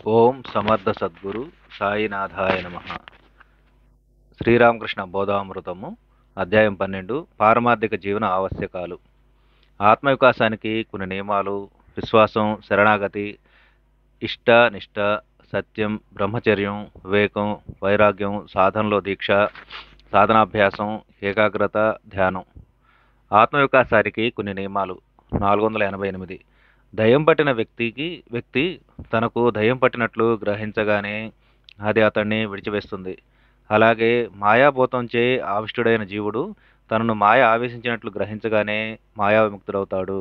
ఓం సమర్థ సద్గురు సాయినాథాయ నమ. శ్రీరామకృష్ణ బోధామృతము అధ్యాయం 12 పారమార్థిక జీవన ఆవశ్యకాలు. ఆత్మవికాసానికి కొన్ని నియమాలు: విశ్వాసం, శరణాగతి, ఇష్ట, నిష్ట, సత్యం, బ్రహ్మచర్యం, వివేకం, వైరాగ్యం, సాధనలో దీక్ష, సాధనాభ్యాసం, ఏకాగ్రత, ధ్యానం. ఆత్మవికాసానికి కొన్ని నియమాలు. 488. దయ్యం పట్టిన వ్యక్తి తనకు దయ్యం పట్టినట్లు గ్రహించగానే అది అతన్ని విడిచివేస్తుంది. అలాగే మాయాభూతంచే ఆవిష్టుడైన జీవుడు తనను మాయ ఆవేశించినట్లు గ్రహించగానే మాయా విముక్తుడవుతాడు.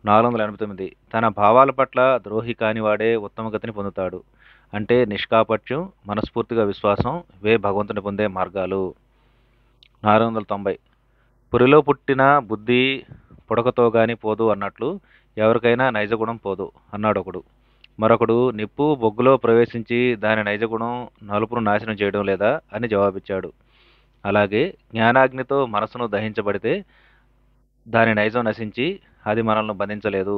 489. తన భావాల పట్ల ద్రోహి కానివాడే ఉత్తమ గతిని పొందుతాడు. అంటే నిష్కాపట్యం, మనస్ఫూర్తిగా విశ్వాసం ఇవే భగవంతుని పొందే మార్గాలు. 490. పురిలో పుట్టిన బుద్ధి పుడకతో గాని పోదు అన్నట్లు ఎవరికైనా నైజగుణం పోదు అన్నాడొకడు. మరొకడు నిప్పు బొగ్గులో ప్రవేశించి దాని నైజగుణం నలుపును నాశనం చేయడం లేదా అని జవాబిచ్చాడు. అలాగే జ్ఞానాగ్నితో మనసును దహించబడితే దాని నైజం నశించి అది మనల్ని బంధించలేదు.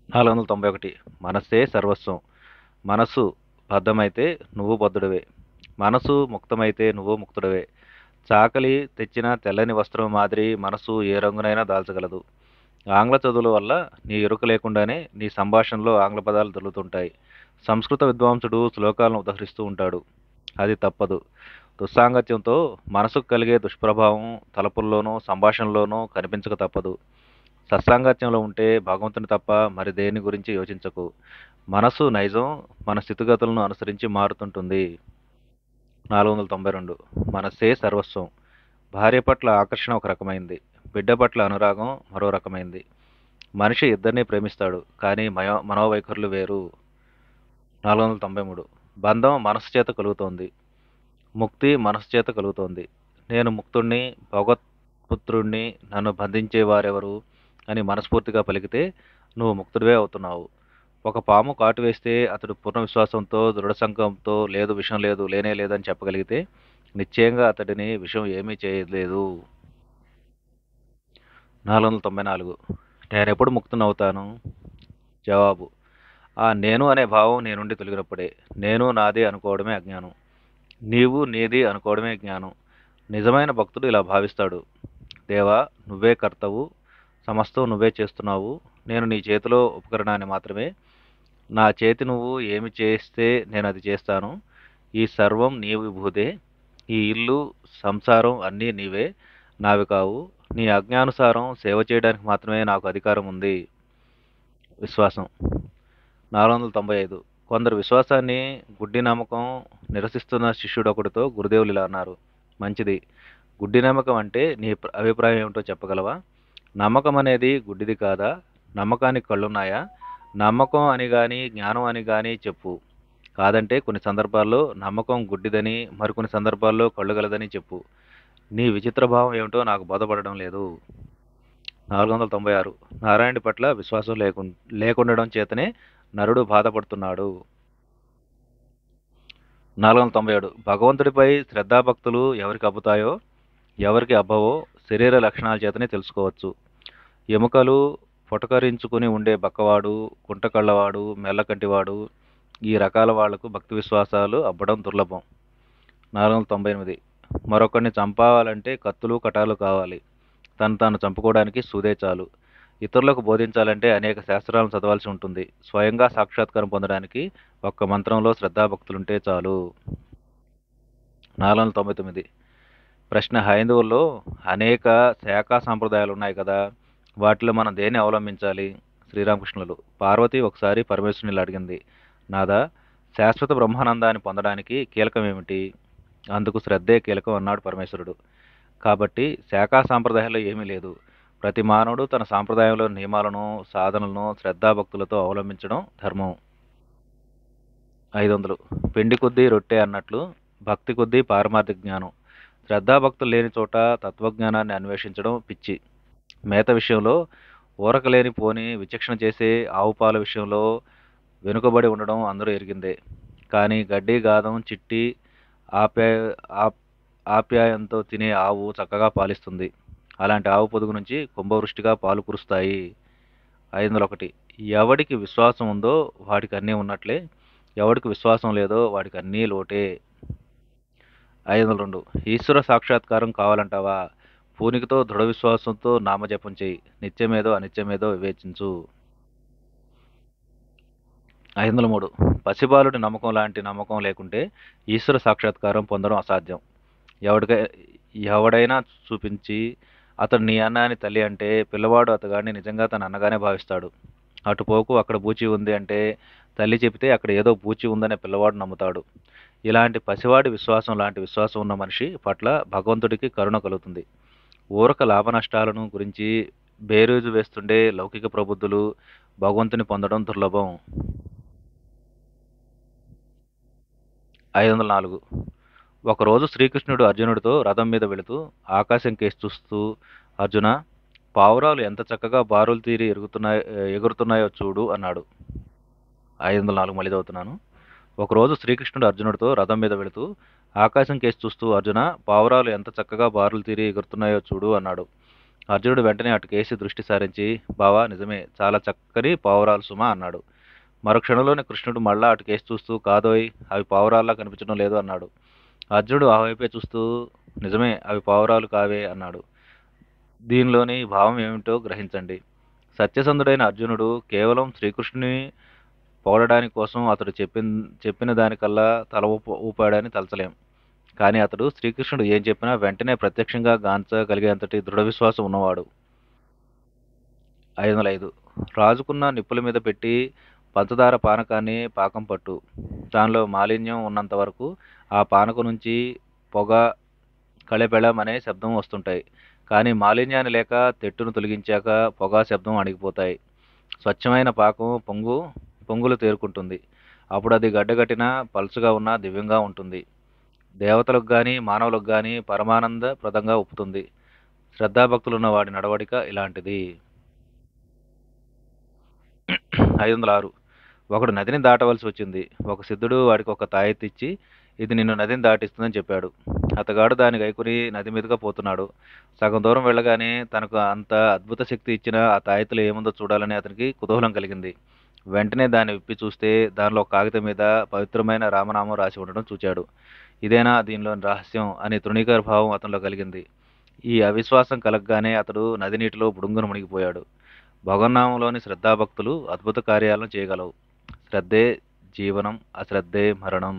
491. మనస్సే సర్వస్వం. మనస్సు బద్ధమైతే నువ్వు బద్ధుడవే. మనసు ముక్తమైతే నువ్వు ముక్తుడవే. చాకలి తెచ్చిన తెల్లని వస్త్రం మాదిరి మనసు ఏ రంగునైనా దాల్చగలదు. ఆంగ్ల చదువుల వల్ల నీ ఎరుక లేకుండానే నీ సంభాషణలో ఆంగ్ల పదాలు దొరుకుతుంటాయి. సంస్కృత విద్వాంసుడు శ్లోకాలను ఉదహరిస్తూ ఉంటాడు. అది తప్పదు. దుస్సాంగత్యంతో మనసుకు కలిగే దుష్ప్రభావం తలపుల్లోనూ సంభాషణలోనూ కనిపించక తప్పదు. సత్సాంగత్యంలో ఉంటే భగవంతుని తప్ప మరి దేని గురించి యోచించకు. మనసు నైజం మన స్థితిగతులను అనుసరించి మారుతుంటుంది. 492. మనస్సే సర్వస్వం. భార్య పట్ల ఆకర్షణ ఒక రకమైంది, బిడ్డ పట్ల అనురాగం మరో రకమైంది. మనిషి ఇద్దరినీ ప్రేమిస్తాడు, కానీ మనోవైఖరులు వేరు. 493. బంధం మనస్సు చేత కలుగుతోంది, ముక్తి మనస్సు చేత కలుగుతోంది. నేను ముక్తుణ్ణి, భగవత్పుత్రుణ్ణి, నన్ను బంధించేవారెవరు అని మనస్ఫూర్తిగా పలికితే నువ్వు ముక్తుడివే అవుతున్నావు. ఒక పాము కాటు వేస్తే అతడు పూర్ణ విశ్వాసంతో దృఢ సంకల్పంతో లేదు, విషం లేదు, లేనే లేదని చెప్పగలిగితే నిశ్చయంగా అతడిని విషం ఏమీ చేయలేదు. 494. నేనెప్పుడు ముక్తునవుతాను? జవాబు: ఆ నేను అనే భావం నీ నుండి తొలగినప్పుడే. నేను నాది అనుకోవడమే అజ్ఞానం, నీవు నీది అనుకోవడమే జ్ఞానం. నిజమైన భక్తుడు ఇలా భావిస్తాడు: దేవా, నువ్వే కర్తవు, సమస్తం నువ్వే చేస్తున్నావు, నేను నీ చేతిలో ఉపకరణాన్ని మాత్రమే. నా చేతి నువ్వు ఏమి చేస్తే నేను అది చేస్తాను. ఈ సర్వం నీ విభూదే. ఈ ఇల్లు, సంసారం అన్నీ నీవే, నావి కావు. నీ ఆజ్ఞానుసారం సేవ చేయడానికి మాత్రమే నాకు అధికారం ఉంది. విశ్వాసం. 495. కొందరు విశ్వాసాన్ని గుడ్డి నమ్మకం నిరసిస్తున్న శిష్యుడొకడితో గురుదేవులు ఇలా అన్నారు: మంచిది, గుడ్డి నమ్మకం అంటే నీ అభిప్రాయం ఏమిటో చెప్పగలవా? నమ్మకం అనేది గుడ్డిది కాదా? నమ్మకానికి కళ్ళున్నాయా? నమ్మకం అని గాని జ్ఞానం అని గాని చెప్పు. కాదంటే కొన్ని సందర్భాల్లో నమ్మకం గుడ్డిదని, మరికొన్ని సందర్భాల్లో కళ్ళు గలదని చెప్పు. నీ విచిత్ర భావం ఏమిటో నాకు బోధపడడం లేదు. 496. నారాయణుడి పట్ల విశ్వాసం లేకుండడం చేతనే నరుడు బాధపడుతున్నాడు. 497. భగవంతుడిపై శ్రద్ధాభక్తులు ఎవరికి అబ్బుతాయో ఎవరికి అబ్బవో శరీర లక్షణాల చేతనే తెలుసుకోవచ్చు. ఎముకలు పొటకరించుకుని ఉండే బక్కవాడు, కుంటకళ్ళవాడు, మెల్లకంటివాడు, ఈ రకాల వాళ్లకు భక్తి విశ్వాసాలు అబ్బడం దుర్లభం. 498. మరొకరిని చంపాలంటే కత్తులు కటాలు కావాలి, తను తాను చంపుకోవడానికి సూదే చాలు. ఇతరులకు బోధించాలంటే అనేక శాస్త్రాలను చదవాల్సి ఉంటుంది. స్వయంగా సాక్షాత్కారం పొందడానికి ఒక్క మంత్రంలో శ్రద్ధాభక్తులుంటే చాలు. 499. ప్రశ్న: హైందవుల్లో అనేక శాఖా సాంప్రదాయాలు ఉన్నాయి కదా, వాటిలో మనం దేన్ని అవలంబించాలి? శ్రీరామకృష్ణులు: పార్వతి ఒకసారి పరమేశ్వరుని ఇలా అడిగింది: నాదా, శాశ్వత బ్రహ్మానందాన్ని పొందడానికి కీలకం ఏమిటి? అందుకు శ్రద్ధే కీలకం అన్నాడు పరమేశ్వరుడు. కాబట్టి శాఖా సాంప్రదాయాల్లో ఏమీ లేదు. ప్రతి మానవుడు తన సాంప్రదాయంలో నియమాలను, సాధనలను శ్రద్ధాభక్తులతో అవలంబించడం ధర్మం. 500. పిండి కొద్దీ రొట్టె అన్నట్లు భక్తి కొద్దీ పారమార్థిక జ్ఞానం. శ్రద్ధాభక్తులు లేని చోట తత్వజ్ఞానాన్ని అన్వేషించడం పిచ్చి. మేత విషయంలో ఊరకలేని పోని విచక్షణ చేసే ఆవు పాల విషయంలో వెనుకబడి ఉండడం అందరూ ఎరిగిందే. కానీ గడ్డి, గాదం, చిట్టి, ఆప్యాయంతో తినే ఆవు చక్కగా పాలిస్తుంది. అలాంటి ఆవు పొదుగు నుంచి కుంభవృష్టిగా పాలు కురుస్తాయి. 501. ఎవడికి విశ్వాసం ఉందో వాడికి అన్నీ ఉన్నట్లే, ఎవడికి విశ్వాసం లేదో వాడికి అన్నీ లోటే. 502. ఈశ్వర సాక్షాత్కారం కావాలంటావా? పూనికతో దృఢ విశ్వాసంతో నామజపం చెయ్యి. నిత్యమేదో అనిత్యమేదో వివేచించు. 503. పసిబాలుడి నమ్మకం లాంటి నమ్మకం లేకుంటే ఈశ్వర సాక్షాత్కారం పొందడం అసాధ్యం. ఎవడికై ఎవడైనా చూపించి అతడు నీ అన్న అని తల్లి అంటే పిల్లవాడు అతగాడిని నిజంగా తన అన్నగానే భావిస్తాడు. అటు పోకు అక్కడ బూచి ఉంది అంటే తల్లి చెబితే అక్కడ ఏదో బూచి ఉందనే పిల్లవాడు నమ్ముతాడు. ఇలాంటి పసివాడి విశ్వాసం లాంటి విశ్వాసం ఉన్న మనిషి పట్ల భగవంతుడికి కరుణ కలుగుతుంది. ఊరక లాభ నష్టాలను గురించి బేరీజు వేస్తుండే లౌకిక ప్రబుద్ధులు భగవంతుని పొందడం దుర్లభం. 504. ఒకరోజు శ్రీకృష్ణుడు అర్జునుడితో రథం మీద వెళుతూ ఆకాశం కేసి చూస్తూ, అర్జున, పావురాలు ఎంత చక్కగా బారులు తీరి ఎగురుతున్నాయో చూడు అన్నాడు. 504 మళ్ళీ చదువుతున్నాను. ఒకరోజు శ్రీకృష్ణుడు అర్జునుడితో రథం మీద వెళుతూ ఆకాశం కేసి చూస్తూ, అర్జున, పావురాలు ఎంత చక్కగా బారులు తీరి ఎగురుతున్నాయో చూడు అన్నాడు. అర్జునుడు వెంటనే అటు కేసి దృష్టి సారించి, బావా, నిజమే, చాలా చక్కని పావురాలు సుమా అన్నాడు. మరు క్షణంలోనే కృష్ణుడు మళ్ళా అటు కేసి చూస్తూ, కాదోయ్, అవి పావురాల్లా కనిపించడం లేదు అన్నాడు. అర్జునుడు ఆ వైపే చూస్తూ, నిజమే, అవి పావురాలు కావే అన్నాడు. దీనిలోని భావం ఏమిటో గ్రహించండి. సత్యసంధుడైన అర్జునుడు కేవలం శ్రీకృష్ణుని పొగడడానికి కోసం అతడు చెప్పిన దానికల్లా తల ఊపాడని తలచలేం. కానీ అతడు శ్రీకృష్ణుడు ఏం చెప్పినా వెంటనే ప్రత్యక్షంగా గాంచగలిగేంతటి దృఢ విశ్వాసం ఉన్నవాడు. 505. రాజుకున్న నిప్పుల మీద పెట్టి పంచదార పానకాన్ని పాకం పట్టు. దానిలో మాలిన్యం ఉన్నంత వరకు ఆ పానకం నుంచి పొగ, కళెపెళం అనే శబ్దం వస్తుంటాయి. కానీ మాలిన్యాన్ని లేక తెట్టును తొలగించాక పొగ, శబ్దం అణిగిపోతాయి. స్వచ్ఛమైన పాకం పొంగులు తేరుకుంటుంది. అప్పుడు అది గడ్డగట్టిన పలుచగా ఉన్న దివ్యంగా ఉంటుంది. దేవతలకు గాని మానవులకు గాని పరమానందప్రదంగా ఉప్పుతుంది. శ్రద్ధాభక్తులున్న వాడి నడవడిక ఇలాంటిది. 506. ఒకడు నదిని దాటవలసి వచ్చింది. ఒక సిద్ధుడు వాడికి ఒక తాయెత్తు ఇచ్చి, ఇది నిన్ను నదిని దాటిస్తుందని చెప్పాడు. అతగాడు దాని గైకుని నది మీదుగా పోతున్నాడు. సగం దూరం వెళ్ళగానే తనకు అంత అద్భుత శక్తి ఇచ్చిన ఆ తాయెత్తులో ఏముందో చూడాలని అతనికి కుతూహలం కలిగింది. వెంటనే దాన్ని విప్పి చూస్తే దానిలో ఒక కాగితం మీద పవిత్రమైన రామనామం రాసి ఉండడం చూచాడు. ఇదేనా దీనిలోని రహస్యం అని తృణీకర భావం అతనిలో కలిగింది. ఈ అవిశ్వాసం కలగగానే అతడు నది నీటిలో బుడుంగున మునిగిపోయాడు. భగవన్నామంలోని శ్రద్ధాభక్తులు అద్భుత కార్యాలను చేయగలవు. శ్రద్ధే జీవనం, అశ్రద్ధే మరణం.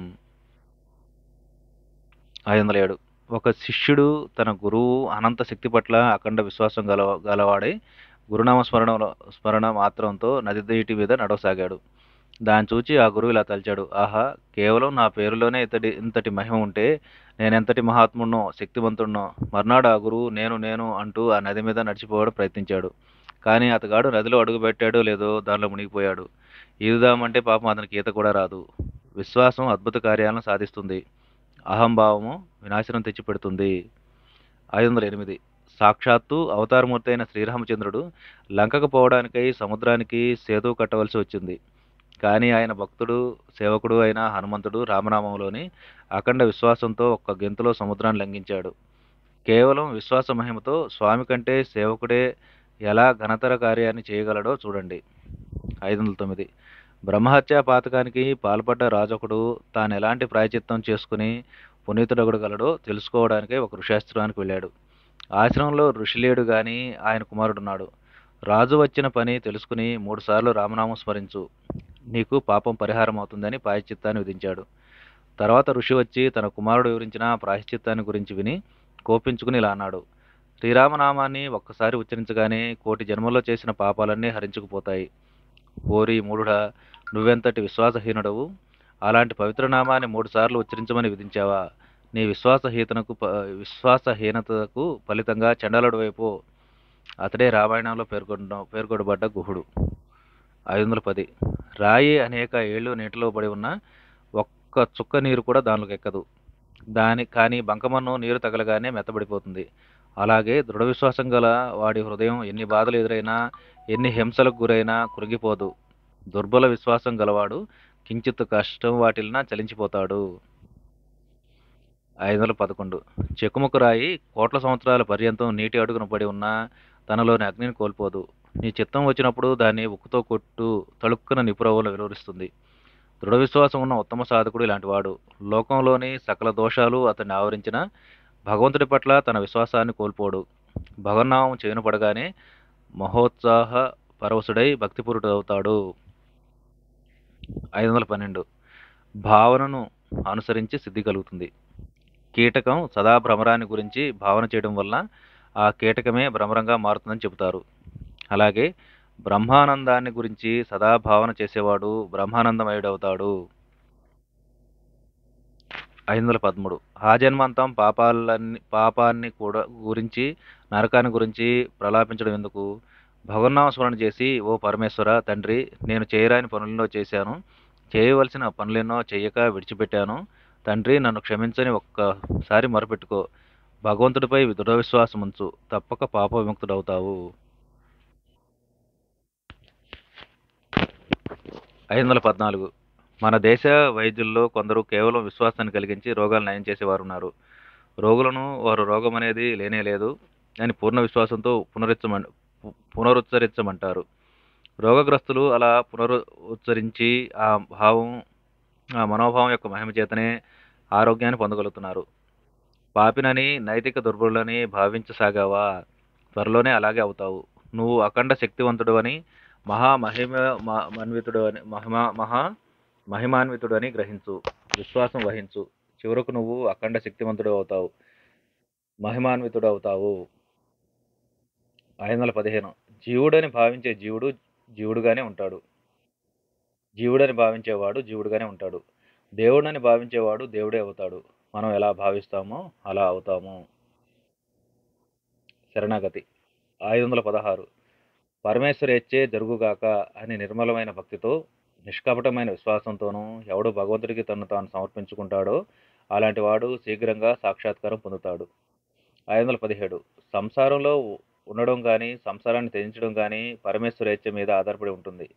507. ఒక శిష్యుడు తన గురువు అనంత శక్తి పట్ల అఖండ విశ్వాసం గలవాడై గురునామ స్మరణ మాత్రంతో నది నీటి మీద నడవసాగాడు. దాన్ని చూచి ఆ గురువు ఇలా తలిచాడు, ఆహా, కేవలం నా పేరులోనే ఇంతటి మహిమ ఉంటే నేనెంతటి మహాత్ముడినో, శక్తివంతుడినో. మర్నాడు ఆ గురువు నేను నేను అంటూ ఆ నది మీద నడిచిపోవడం ప్రయత్నించాడు. కానీ అతగాడు నదిలో అడుగు పెట్టాడో లేదో దానిలో మునిగిపోయాడు. ఈదుదామంటే పాపం అతనికి ఈత కూడా రాదు. విశ్వాసం అద్భుత కార్యాలను సాధిస్తుంది. అహంభావము వినాశనం తెచ్చిపెడుతుంది. 508. సాక్షాత్తు అవతారమూర్తి అయిన శ్రీరామచంద్రుడు లంకకు పోవడానికై సముద్రానికి సేతు కట్టవలసి వచ్చింది. కానీ ఆయన భక్తుడు, సేవకుడు అయిన హనుమంతుడు రామనామంలోని అఖండ విశ్వాసంతో ఒక్క గెంతులో సముద్రాన్ని లంఘించాడు. కేవలం విశ్వాస మహిమతో స్వామి కంటే సేవకుడే ఎలా ఘనతర కార్యాన్ని చేయగలడో చూడండి. 509. బ్రహ్మహత్యా పాతకానికి పాల్పడ్డ రాజొకడు తానెలాంటి ప్రాయచిత్తం చేసుకుని పునీతుడగలడో తెలుసుకోవడానికే ఒక ఋషాశ్రమానికి వెళ్ళాడు. ఆశ్రమంలో ఋషి లేడు గాని ఆయన కుమారుడున్నాడు. రాజు వచ్చిన పని తెలుసుకుని 3 సార్లు రామనామం స్మరించు, నీకు పాపం పరిహారం అవుతుందని ప్రాయశ్చిత్తాన్ని విధించాడు. తర్వాత ఋషి వచ్చి తన కుమారుడు వివరించిన ప్రాయశ్చిత్తాన్ని గురించి విని కోపించుకుని ఇలా అన్నాడు, శ్రీరామనామాన్ని ఒక్కసారి ఉచ్చరించగానే 1,000,000 జన్మల్లో చేసిన పాపాలన్నీ హరించుకుపోతాయి. ఓరి మూఢుడా, నువ్వెంతటి విశ్వాసహీనుడవు! అలాంటి పవిత్ర నామాన్ని 3 సార్లు ఉచ్చరించమని విధించావా? నీ విశ్వాసహీనతకు ఫలితంగా చండాలుడు వైపు. అతడే రామాయణంలో పేర్కొనబడ్డ గుహుడు. 510. రాయి అనేక ఏళ్ళు నీటిలో పడి ఉన్న ఒక్క చుక్క నీరు కూడా దానిలోకి ఎక్కదు. కానీ బంకమన్ను నీరు తగలగానే మెత్తబడిపోతుంది. అలాగే దృఢ విశ్వాసం గల వాడి హృదయం ఎన్ని బాధలు ఎదురైనా, ఎన్ని హింసలకు గురైనా కృంగిపోదు. దుర్బల విశ్వాసం గలవాడు కించిత్ కష్టం వాటిల్నా చలించిపోతాడు. 511. చెక్కుముక్కు రాయి 1,000,000 సంవత్సరాల పర్యంతం నీటి అడుగున పడి ఉన్నా తనలోని అగ్నిని కోల్పోదు. నీ చిత్తం వచ్చినప్పుడు దాన్ని ఉక్కుతో కొట్టు తళుక్కున నిపురవ్వలు వెలువరిస్తుంది. దృఢ విశ్వాసం ఉన్న ఉత్తమ సాధకుడు ఇలాంటివాడు. లోకంలోని సకల దోషాలు అతన్ని ఆవరించిన భగవంతుడి పట్ల తన విశ్వాసాన్ని కోల్పోడు. భగవన్నామం చేయున పడగానే మహోత్సాహ పరవశుడై భక్తిపూరుడు అవుతాడు. 512 భావనను అనుసరించి సిద్ధి కలుగుతుంది. కీటకం సదా భ్రమరాన్ని గురించి భావన చేయడం వల్ల ఆ కీటకమే భ్రమరంగా మారుతుందని చెబుతారు. అలాగే బ్రహ్మానందాన్ని గురించి సదా భావన చేసేవాడు బ్రహ్మానందమయుడవుతాడు. 513 ఆ జన్మాంతం పాపాన్ని కూడా గురించి నరకాన్ని గురించి ప్రలాపించడం ఎందుకు? భగవన్నామ స్మరణ చేసి, ఓ పరమేశ్వర తండ్రి, నేను చేయరాని పనులెన్నో చేశాను, చేయవలసిన పనులెన్నో చెయ్యక విడిచిపెట్టాను. తండ్రి నన్ను క్షమించని ఒక్కసారి మొరపెట్టుకో. భగవంతుడిపై దృఢ విశ్వాసం ఉంచు, తప్పక పాప విముక్తుడవుతావు. 514 మన దేశ వైద్యుల్లో కొందరు కేవలం విశ్వాసాన్ని కలిగించి రోగాలు నయం చేసేవారు ఉన్నారు. రోగులను వారు రోగం అనేది లేనే లేదు అని పూర్ణ విశ్వాసంతో పునరుచ్చరించమంటారు. రోగగ్రస్తులు అలా ఉచ్చరించి ఆ భావం ఆ మనోభావం యొక్క మహిమ చేతనే ఆరోగ్యాన్ని పొందగలుగుతున్నారు. పాపినని నైతిక దుర్బలులని భావించసాగావా? త్వరలోనే అలాగే అవుతావు. నువ్వు అఖండ శక్తివంతుడు అని మహా మహిమాన్వితుడు అని గ్రహించు, విశ్వాసం వహించు. చివరకు నువ్వు అఖండ శక్తివంతుడు అవుతావు, మహిమాన్వితుడు అవుతావు. 515 జీవుడని భావించే జీవుడు జీవుడుగానే ఉంటాడు. జీవుడని భావించేవాడు జీవుడుగానే ఉంటాడు. దేవుడని భావించేవాడు దేవుడే అవుతాడు. మనం ఎలా భావిస్తామో అలా అవుతాము. శరణాగతి. 516 పరమేశ్వరేచ్చే జరుగుగాక అని నిర్మలమైన భక్తితో నిష్కపటమైన విశ్వాసంతోనూ ఎవడు భగవంతుడికి తను తాను సమర్పించుకుంటాడో అలాంటి వాడు శీఘ్రంగా సాక్షాత్కారం పొందుతాడు. 517 సంసారంలో ఉండడం కానీ సంసారాన్ని త్యజించడం కానీ పరమేశ్వరేచ్ఛ మీద ఆధారపడి ఉంటుంది.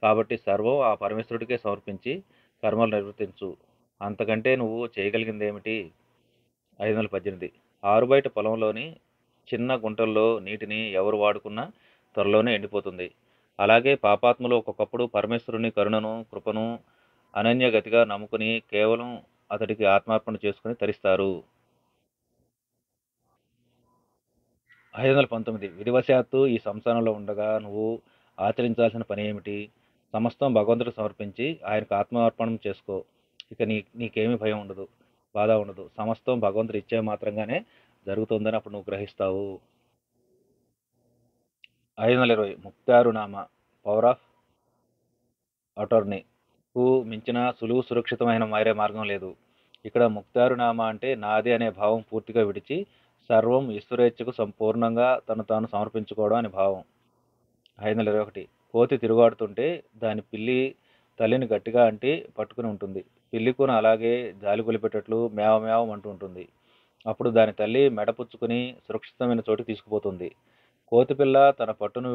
కాబట్టి సర్వం ఆ పరమేశ్వరుడికే సమర్పించి కర్మలు నిర్వర్తించు. అంతకంటే నువ్వు చేయగలిగిందేమిటి? 518 ఆరుబయట పొలంలోని చిన్న గుంటల్లో నీటిని ఎవరు వాడుకున్నా త్వరలోనే ఎండిపోతుంది. అలాగే పాపాత్ములు ఒక్కొక్కప్పుడు పరమేశ్వరుని కరుణను కృపను అనన్యగతిగా నమ్ముకుని కేవలం అతడికి ఆత్మార్పణ చేసుకుని తరిస్తారు. 519 విధివశాత్తు ఈ సంసారంలో ఉండగా నువ్వు ఆచరించాల్సిన పని ఏమిటి? సమస్తం భగవంతుడికి సమర్పించి ఆయనకు ఆత్మార్పణం చేసుకో. ఇక నీకేమీ భయం ఉండదు, బాధ ఉండదు. సమస్తం భగవంతుడి ఇచ్చే మాత్రంగానే జరుగుతుందని అప్పుడు నువ్వు గ్రహిస్తావు. 520 ముక్తారునామా పవర్ ఆఫ్ అటార్నీ కు మించిన సులువు సురక్షితమైన మారే మార్గం లేదు. ఇక్కడ ముక్తారునామా అంటే నాది అనే భావం పూర్తిగా విడిచి సర్వం ఈశ్వరేచ్ఛకు సంపూర్ణంగా తను తాను సమర్పించుకోవడం అని భావం. 521 కోతి తిరుగాడుతుంటే దాని పిల్లి తల్లిని గట్టిగా అంటి పట్టుకుని ఉంటుంది. పిల్లి కూన అలాగే జాలి కొలిపేటట్లు మేవ మేవం అంటూ ఉంటుంది. అప్పుడు దాని తల్లి మెడపుచ్చుకుని సురక్షితమైన చోటుకి తీసుకుపోతుంది. కోతిపిల్ల తన పట్టును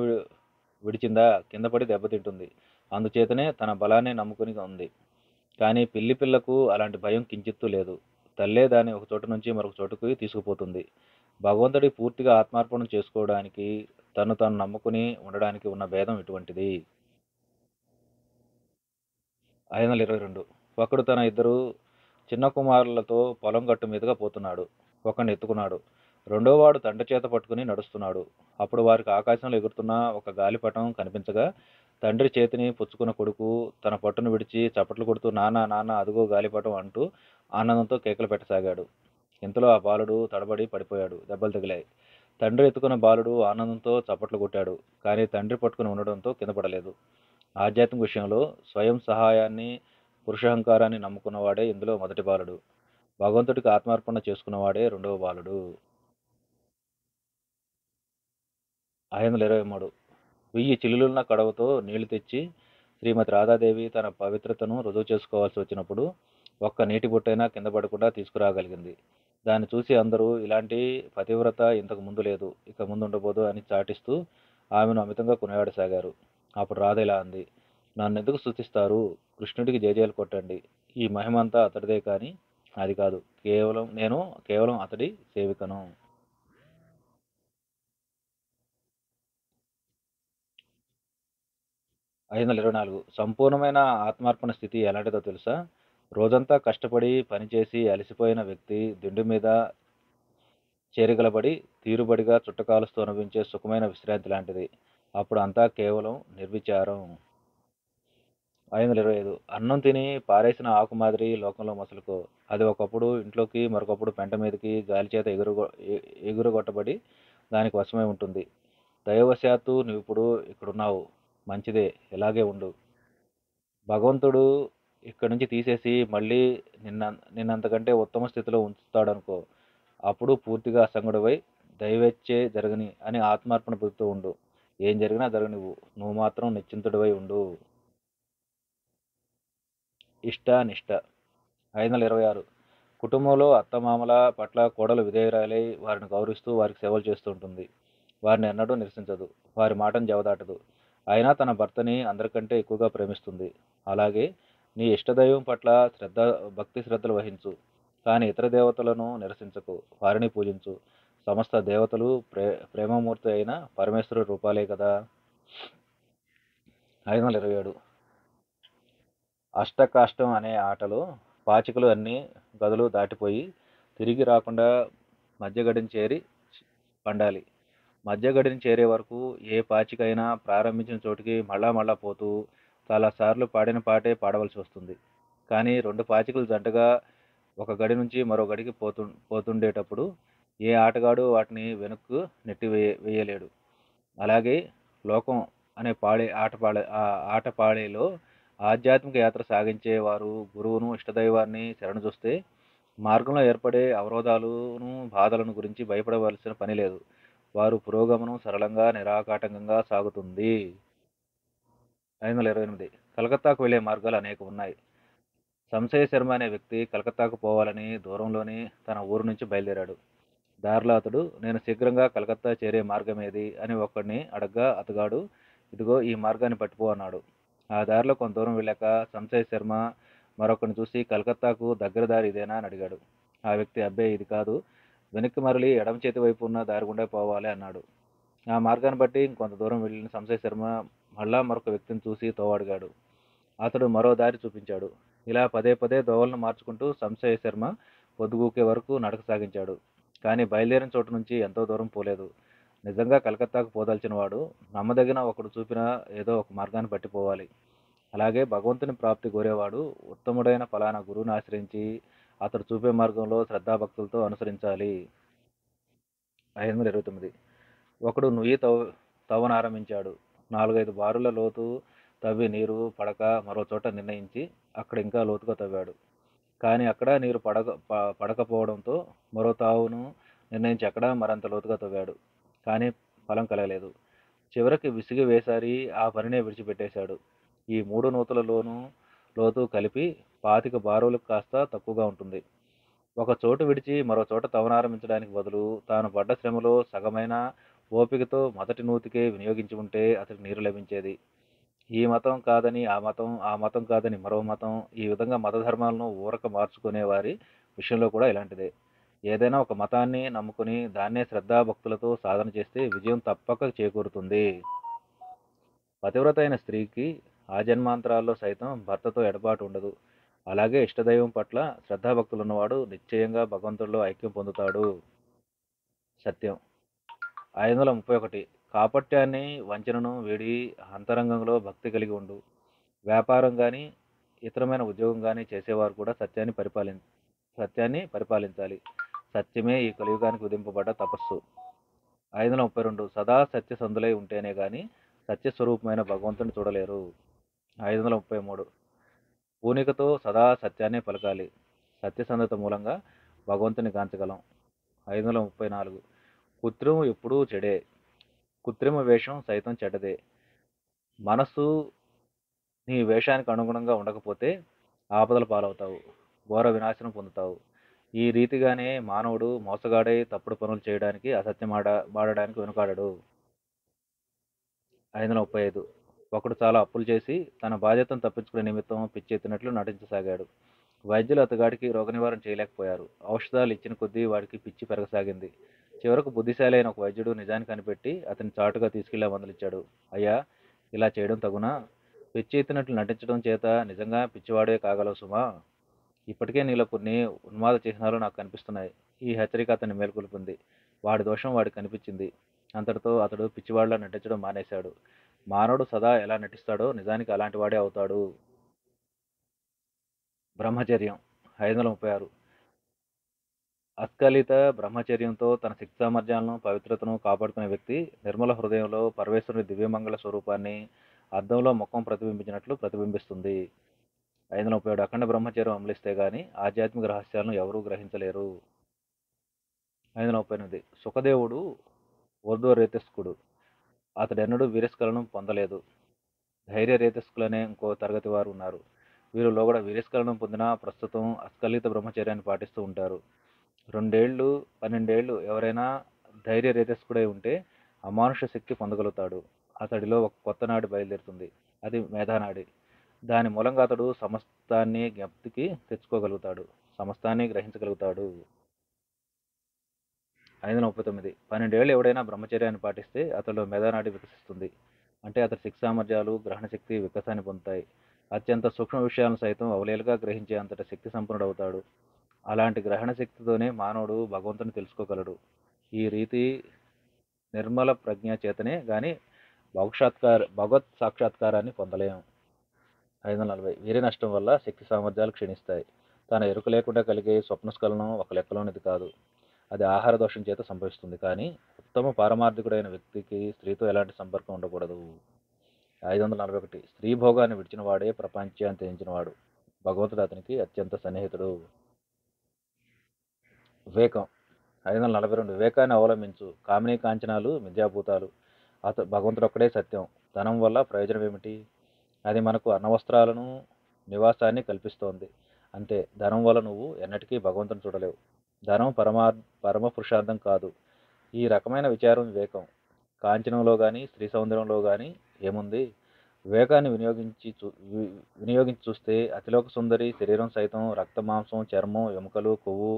విడిచిందా కింద పడి దెబ్బతింటుంది. అందుచేతనే తన బలాన్ని నమ్ముకుని ఉంది. కానీ పిల్లి పిల్లకు అలాంటి భయం కించిత్తూ లేదు. తల్లే దాన్ని ఒక చోటు నుంచి మరొక చోటుకు తీసుకుపోతుంది. భగవంతుడి పూర్తిగా ఆత్మార్పణం చేసుకోవడానికి తను తాను నమ్ముకుని ఉండడానికి ఉన్న భేదం ఇటువంటిది. 522 ఒకడు తన ఇద్దరు చిన్న కుమారులతో పొలం గట్టు మీదుగా పోతున్నాడు. ఒకడిని ఎత్తుకున్నాడు. రెండోవాడు తండ్రి చేత పట్టుకుని నడుస్తున్నాడు. అప్పుడు వారికి ఆకాశంలో ఎగురుతున్న ఒక గాలిపటం కనిపించగా తండ్రి చేతిని పుచ్చుకున్న కొడుకు తన పట్టును విడిచి చప్పట్లు కొడుతూ నాన్న నాన్న అదుగో గాలిపటం అంటూ ఆనందంతో కేకలు పెట్టసాగాడు. ఇంతలో ఆ బాలుడు తడబడి పడిపోయాడు. దెబ్బలు తగిలాయి. తండ్రి ఎత్తుకున్న బాలుడు ఆనందంతో చప్పట్లు కొట్టాడు. కానీ తండ్రి పట్టుకుని ఉండడంతో కింద పడలేదు. ఆధ్యాత్మిక విషయంలో స్వయం సహాయాన్ని పురుషహంకారాన్ని నమ్ముకున్నవాడే ఇందులో మొదటి బాలుడు. భగవంతుడికి ఆత్మార్పణ చేసుకున్నవాడే రెండవ బాలుడు. 523 1000 చిల్లులున్న కడవతో నీళ్లు తెచ్చి శ్రీమతి రాధాదేవి తన పవిత్రతను రుజువు చేసుకోవాల్సి వచ్చినప్పుడు ఒక్క నీటి బొట్టైనా కింద పడకుండా తీసుకురాగలిగింది. దాన్ని చూసి అందరూ ఇలాంటి పతివ్రత ఇంతకు ముందు లేదు, ఇక ముందు ఉండబోదు అని చాటిస్తూ ఆమెను అమితంగా కొనియాడసాగారు. అప్పుడు రాధ ఇలా అంది, నన్నెందుకు స్తుతిస్తారు? కృష్ణుడికి జయజయలు కొట్టండి. ఈ మహిమంతా అతడిదే కానీ అది కాదు. నేను కేవలం అతడి సేవికను. 524 సంపూర్ణమైన ఆత్మార్పణ స్థితి ఎలాంటిదో తెలుసా? రోజంతా కష్టపడి పనిచేసి అలసిపోయిన వ్యక్తి దిండు మీద చేరిగలబడి తీరుబడిగా చుట్టకాలుస్తూ అనుభవించే సుఖమైన విశ్రాంతి లాంటిది. అప్పుడు అంతా కేవలం నిర్విచారం. 525 అన్నం తిని పారేసిన ఆకు మాదిరి లోకంలో మసలుకో. అది ఒకప్పుడు ఇంట్లోకి, మరొకప్పుడు పెంట మీదకి గాలి చేత ఎగురగొట్టబడి దానికి వశమై ఉంటుంది. దైవవశాత్తు నువ్విప్పుడు ఇక్కడున్నావు. మంచిదే, ఇలాగే ఉండు. భగవంతుడు ఇక్కడి నుంచి తీసేసి మళ్ళీ నిన్నంతకంటే ఉత్తమ స్థితిలో ఉంచుతాడనుకో. అప్పుడు పూర్తిగా అసంగుడివై దైవేచ్ఛే జరగని అని ఆత్మార్పణ పొందుతూ ఉండు. ఏం జరిగినా జరగనివ్వు. నువ్వు మాత్రం నిశ్చింతుడివై ఉండు. ఇష్ట నిష్ట 526 కుటుంబంలో అత్తమామల పట్ల కోడలు విధేయురాలై వారిని గౌరవిస్తూ వారికి సేవలు చేస్తూ ఉంటుంది. వారిని ఎన్నడూ నిరసించదు. వారి మాటను జవదాటదు. అయినా తన భర్తని అందరికంటే ఎక్కువగా ప్రేమిస్తుంది. అలాగే నీ ఇష్టదైవం పట్ల భక్తి శ్రద్ధలు వహించు. కానీ ఇతర దేవతలను నిరసించకు. వారిని పూజించు. సమస్త దేవతలు ప్రేమమూర్తి అయిన పరమేశ్వరుడు రూపాలే కదా. 527 అష్టకాష్టం అనే ఆటలో పాచికలు అన్ని గదులు దాటిపోయి తిరిగి రాకుండా మధ్యగడిని చేరి పండాలి. మధ్యగడిని చేరే వరకు ఏ పాచికైనా ప్రారంభించిన చోటికి మళ్ళా మళ్ళా పోతూ చాలాసార్లు పాడిన పాటే పాడవలసి వస్తుంది. కానీ రెండు పాచికలు జంటగా ఒక గడి నుంచి మరో గడికి పోతుండేటప్పుడు ఏ ఆటగాడు వాటిని వెనక్కు వేయలేడు. అలాగే లోకం అనే ఆటపాళేలో ఆధ్యాత్మిక యాత్ర సాగించే వారు గురువును, ఇష్టదైవాన్ని శరణుజొస్తే మార్గంలో ఏర్పడే అవరోధాలను, బాధలను గురించి భయపడవలసిన పని లేదు. వారు పురోగమనం సరళంగా, నిరాకాటంకంగా సాగుతుంది. 528 కలకత్తాకు వెళ్లే మార్గాలు అనేకం ఉన్నాయి. సంశయ శర్మ అనే వ్యక్తి కలకత్తాకు పోవాలని దూరంలోని తన ఊరు నుంచి బయలుదేరాడు. దారిలో అతడు, నేను శీఘ్రంగా కలకత్తా చేరే మార్గమేది అని ఒకడిని అడగ్గా అతగాడు, ఇదిగో ఈ మార్గాన్ని పట్టిపో అన్నాడు. ఆ దారిలో కొంత దూరం వెళ్ళాక సంశయ శర్మ మరొకరిని చూసి, కలకత్తాకు దగ్గర దారి ఇదేనా అని అడిగాడు. ఆ వ్యక్తి, అబ్బే ఇది కాదు, వెనక్కి మరలి ఎడమ చేతి వైపు ఉన్న దారి గుండా పోవాలి అన్నాడు. ఆ మార్గాన్ని బట్టి ఇంకొంత దూరం వెళ్ళిన సంశయ శర్మ మళ్ళా మరొక వ్యక్తిని చూసి తోవడిగాడు. అతడు మరో దారి చూపించాడు. ఇలా పదే పదే దోవలను మార్చుకుంటూ సంశయ శర్మ పొద్దుగూకే వరకు నడక సాగించాడు. కానీ బయలుదేరిన చోటు నుంచి ఎంతో దూరం పోలేదు. నిజంగా కలకత్తాకు పోదలిచిన వాడు నమ్మదగిన ఒకడు చూపిన ఏదో ఒక మార్గాన్ని పట్టిపోవాలి. అలాగే భగవంతుని ప్రాప్తి కోరేవాడు ఉత్తముడైన ఫలానా గురువుని ఆశ్రయించి అతడు చూపే మార్గంలో శ్రద్ధాభక్తులతో అనుసరించాలి. 529 ఒకడు నుయ్యి తవ్వనారంభించాడు. 4-5 బారుల లోతు తవ్వి నీరు పడక మరో చోట నిర్ణయించి అక్కడ ఇంకా లోతుగా తవ్వాడు. కానీ అక్కడ నీరు పడకపోవడంతో మరో తావును నిర్ణయించి అక్కడ మరంత లోతుగా తవ్వాడు. కానీ ఫలం కలగలేదు. చివరికి విసిగి వేసారి ఆ పనినే విడిచిపెట్టేశాడు. ఈ 3 నూతులలోనూ లోతు కలిపి 25 బారులకు కాస్త తక్కువగా ఉంటుంది. ఒక చోటు విడిచి మరో చోట తవ్వనారంభించడానికి బదులు తాను పడ్డ శ్రమలో సగమైన ఓపికతో మొదటి నూతికే వినియోగించి ఉంటే అతనికి నీరు లభించేది. ఈ మతం కాదని ఆ మతం, ఆ మతం కాదని మరో మతం, ఈ విధంగా మత ధర్మాలను ఊరక మార్చుకునే వారి విషయంలో కూడా ఇలాంటిదే. ఏదైనా ఒక మతాన్ని నమ్ముకుని దాన్నే శ్రద్ధాభక్తులతో సాధన చేస్తే విజయం తప్పక చేకూరుతుంది. పతివ్రత అయిన స్త్రీకి ఆజన్మాంతరాల్లో సైతం భర్తతో ఎడబాటు ఉండదు. అలాగే ఇష్టదైవం పట్ల శ్రద్ధాభక్తులున్నవాడు నిశ్చయంగా భగవంతుడిలో ఐక్యం పొందుతాడు. సత్యం. 531 కాపట్యాన్ని, వంచనను వీడి అంతరంగంలో భక్తి కలిగి ఉండు. వ్యాపారం కానీ ఇతరమైన ఉద్యోగం కానీ చేసేవారు కూడా సత్యాన్ని పరిపాలించాలి. సత్యమే ఈ కలియుగానికి విధింపబడ్డ తపస్సు. 532 సదా సత్యసంధులై ఉంటేనే గాని సత్యస్వరూపమైన భగవంతుని చూడలేరు. 533 పూనికతో సదా సత్యాన్ని పలకాలి. సత్యసంధత మూలంగా భగవంతుని గాంచగలం. 534 కృత్రిమం ఎప్పుడూ చెడే. కృత్రిమ వేషం సైతం చెడ్డదే. మనస్సు నీ వేషానికి అనుగుణంగా ఉండకపోతే ఆపదల పాలవుతావు, ఘోర వినాశనం పొందుతావు. ఈ రీతిగానే మానవుడు మోసగాడై తప్పుడు పనులు చేయడానికి, మాడడానికి వెనుకాడడు. 535 ఒకడు చాలా అప్పులు చేసి తన బాధ్యతను తప్పించుకునే నిమిత్తం పిచ్చెత్తినట్లు నటించసాగాడు. వైద్యులు అతగాడికి రోగ నివారణ చేయలేకపోయారు. ఔషధాలు ఇచ్చిన కొద్దీ వాడికి పిచ్చి పెరగసాగింది. చివరకు బుద్ధిశాలి అయిన ఒక వైద్యుడు నిజాన్ని కనిపెట్టి అతని చాటుగా తీసుకెళ్లి మందులిచ్చాడు. అయ్యా, ఇలా చేయడం తగునా? పిచ్చెత్తినట్లు నటించడం చేత నిజంగా పిచ్చివాడే కాగలవు సుమా. ఇప్పటికే నీలో కొన్ని ఉన్మాద చిహ్నాలు నాకు కనిపిస్తున్నాయి. ఈ హెచ్చరిక అతన్ని మేల్కొల్పింది. వాడి దోషం వాడికి కనిపించింది. అంతటితో అతడు పిచ్చివాడిలా నటించడం మానేశాడు. మానవుడు సదా ఎలా నటిస్తాడో నిజానికి అలాంటి వాడే అవుతాడు. బ్రహ్మచర్యం 536. అస్ఖలిత బ్రహ్మచర్యంతో తన శక్తి సామర్థ్యాలను పవిత్రతను కాపాడుకునే వ్యక్తి నిర్మల హృదయంలో పరమేశ్వరుని దివ్యమంగళ స్వరూపాన్ని అద్దంలో ముఖం ప్రతిబింబించినట్లు ప్రతిబింబిస్తుంది. 537. అఖండ బ్రహ్మచర్యం అమలిస్తే గాని ఆధ్యాత్మిక రహస్యాలను ఎవరూ గ్రహించలేరు. 538. సుఖదేవుడు ఊర్ధ్వరేతస్కుడు. అతడెన్నడూ వీరస్ఖలనం పొందలేదు. ధైర్య రేతస్కులనే ఇంకో తరగతి వారు ఉన్నారు. వీరిలో కూడా వీరస్ఖలనం పొందిన ప్రస్తుతం అస్ఖలిత బ్రహ్మచర్యాన్ని పాటిస్తూ ఉంటారు. 2 ఏళ్ళు 12 ఏళ్ళు ఎవరైనా ధైర్య రేతస్కుడై ఉంటే అమానుష శక్తి పొందగలుగుతాడు. అతడిలో ఒక కొత్త నాడి బయలుదేరుతుంది. అది మేధానాడి. దాని మూలంగా అతడు సమస్తాన్ని జ్ఞప్తికి తెచ్చుకోగలుగుతాడు. సమస్తాన్ని గ్రహించగలుగుతాడు. 539. 12 ఏళ్ళు ఎవడైనా బ్రహ్మచర్యాన్ని పాటిస్తే అతడిలో మేధానాడి వికసిస్తుంది. అంటే అతడి శక్తి సామర్థ్యాలు గ్రహణ శక్తి వికాసాన్ని పొందుతాయి. అత్యంత సూక్ష్మ విషయాలను సైతం అవలీలగా గ్రహించే అంతటి శక్తి సంపన్నుడవుతాడు. అలాంటి గ్రహణ శక్తితోనే మానవుడు భగవంతుని తెలుసుకోగలడు. ఈ రీతి నిర్మల ప్రజ్ఞ చేతనే గాని భగవత్ సాక్షాత్కారాన్ని పొందలేం. 540. వీర్య నష్టం వల్ల శక్తి సామర్థ్యాలు క్షీణిస్తాయి. తన ఎరుక లేకుండా కలిగే స్వప్నస్ఖలనం ఒక లెక్కలోనిది కాదు. అది ఆహార దోషం చేత సంభవిస్తుంది. కానీ ఉత్తమ పారమార్థికుడైన వ్యక్తికి స్త్రీతో ఎలాంటి సంపర్కం ఉండకూడదు. 541. స్త్రీ భోగాన్ని విడిచిన వాడే ప్రపంచాన్ని త్యజించినవాడు. భగవంతుడు అతనికి అత్యంత సన్నిహితుడు. వివేకం 542. వివేకాన్ని అవలంబించు. కామినీ కాంచనాలు మిథ్యాభూతాలు. భగవంతుడు ఒక్కడే సత్యం. ధనం వల్ల ప్రయోజనం ఏమిటి? అది మనకు అన్నవస్త్రాలను నివాసాన్ని కల్పిస్తోంది. అంతే. ధనం వల్ల నువ్వు ఎన్నటికీ భగవంతుని చూడలేవు. ధనం పరమ పురుషార్థం కాదు. ఈ రకమైన విచారం వివేకం. కాంచనంలో కానీ స్త్రీ సౌందర్యంలో కానీ ఏముంది? వివేకాన్ని వినియోగించి చూస్తే అతిలోక సుందరి శరీరం సైతం రక్త మాంసం చర్మం ఎముకలు కొవ్వు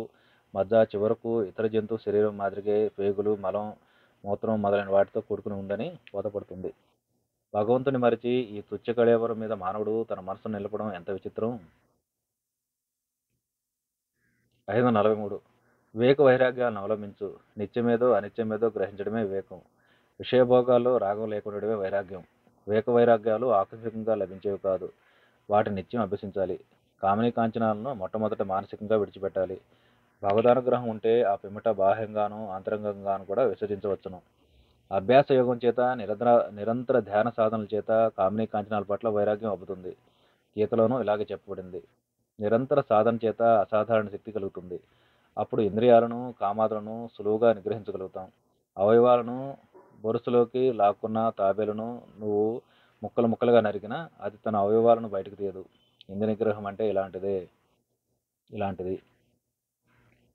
మజ్జ చివరకు ఇతర జంతు శరీరం మాదిరిగే పేగులు మలం మూత్రం మొదలైన వాటితో కూడుకుని ఉందని బోధపడుతుంది. భగవంతుని మరిచి ఈ తుచ్చ కళేవరం మీద మానవుడు తన మనసును నిలపడం ఎంత విచిత్రం. 543. వివేక వైరాగ్యాలను అవలంబించు. నిత్యమేదో అనిత్యమేదో గ్రహించడమే వివేకం. విషయభోగాల్లో రాగం లేకుండడమే వైరాగ్యం. వివేక వైరాగ్యాలు ఆకస్మికంగా లభించేవి కాదు. వాటిని నిత్యం అభ్యసించాలి. కామినీ కాంచనాలను మొట్టమొదట మానసికంగా విడిచిపెట్టాలి. భగవదానుగ్రహం ఉంటే ఆ పిమ్మట బాహ్యంగాను అంతరంగంగాను కూడా విసర్జించవచ్చును. అభ్యాస యోగం చేత నిరంతర ధ్యాన సాధనల చేత కామినీ కాంచనాల పట్ల వైరాగ్యం అబ్బుతుంది. గీతలోనూ ఇలాగే చెప్పబడింది. నిరంతర సాధన చేత అసాధారణ శక్తి కలుగుతుంది. అప్పుడు ఇంద్రియాలను కామాదులను సులువుగా నిగ్రహించగలుగుతాం. అవయవాలను బొరుసులోకి లాక్కున్న తాబేలును నువ్వు ముక్కలు ముక్కలుగా నరికినా అది తన అవయవాలను బయటకు తీయదు. ఇంద్రియ నిగ్రహం అంటే ఇలాంటిది.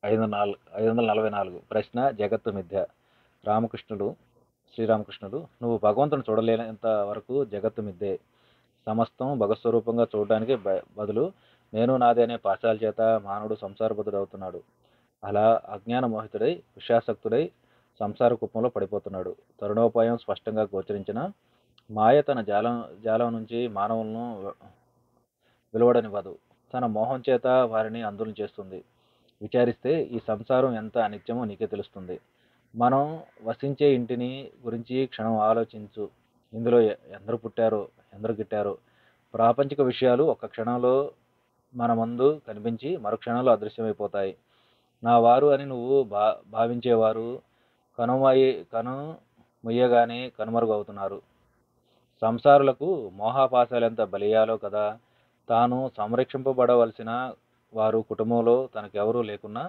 544. ప్రశ్న. జగత్తు మిథ్య. శ్రీరామకృష్ణుడు నువ్వు భగవంతుని చూడలేనంత వరకు జగత్తు మిథ్యే. సమస్తం భగస్వరూపంగా చూడడానికి బదులు నేను నాదే అనే పాశాల చేత మానవుడు సంసారబద్ధుడవుతున్నాడు. అలా అజ్ఞాన మోహితుడై విషయాసక్తుడై సంసార కుప్పంలో పడిపోతున్నాడు. తరుణోపాయం స్పష్టంగా గోచరించిన మాయ తన జాలం నుంచి మానవులను వెలువడనివ్వదు. తన మోహం చేత వారిని అందులను చేస్తుంది. విచారిస్తే ఈ సంసారం ఎంత అనిత్యమో నీకే తెలుస్తుంది. మనం వసించే ఇంటిని గురించి క్షణం ఆలోచించు. ఇందులో ఎందరు పుట్టారో ఎందరు గిట్టారో. ప్రాపంచిక విషయాలు ఒక్క క్షణంలో మన ముందు కనిపించి మరు క్షణంలో అదృశ్యమైపోతాయి. నా వారు అని నువ్వు భావించేవారు కనుమొయ్యగానే కనుమరుగు అవుతున్నారు. సంసారులకు మోహాపాశాలెంత బలియాలో కదా. తాను సంరక్షింపబడవలసిన వారు కుటుంబంలో తనకెవరూ లేకున్నా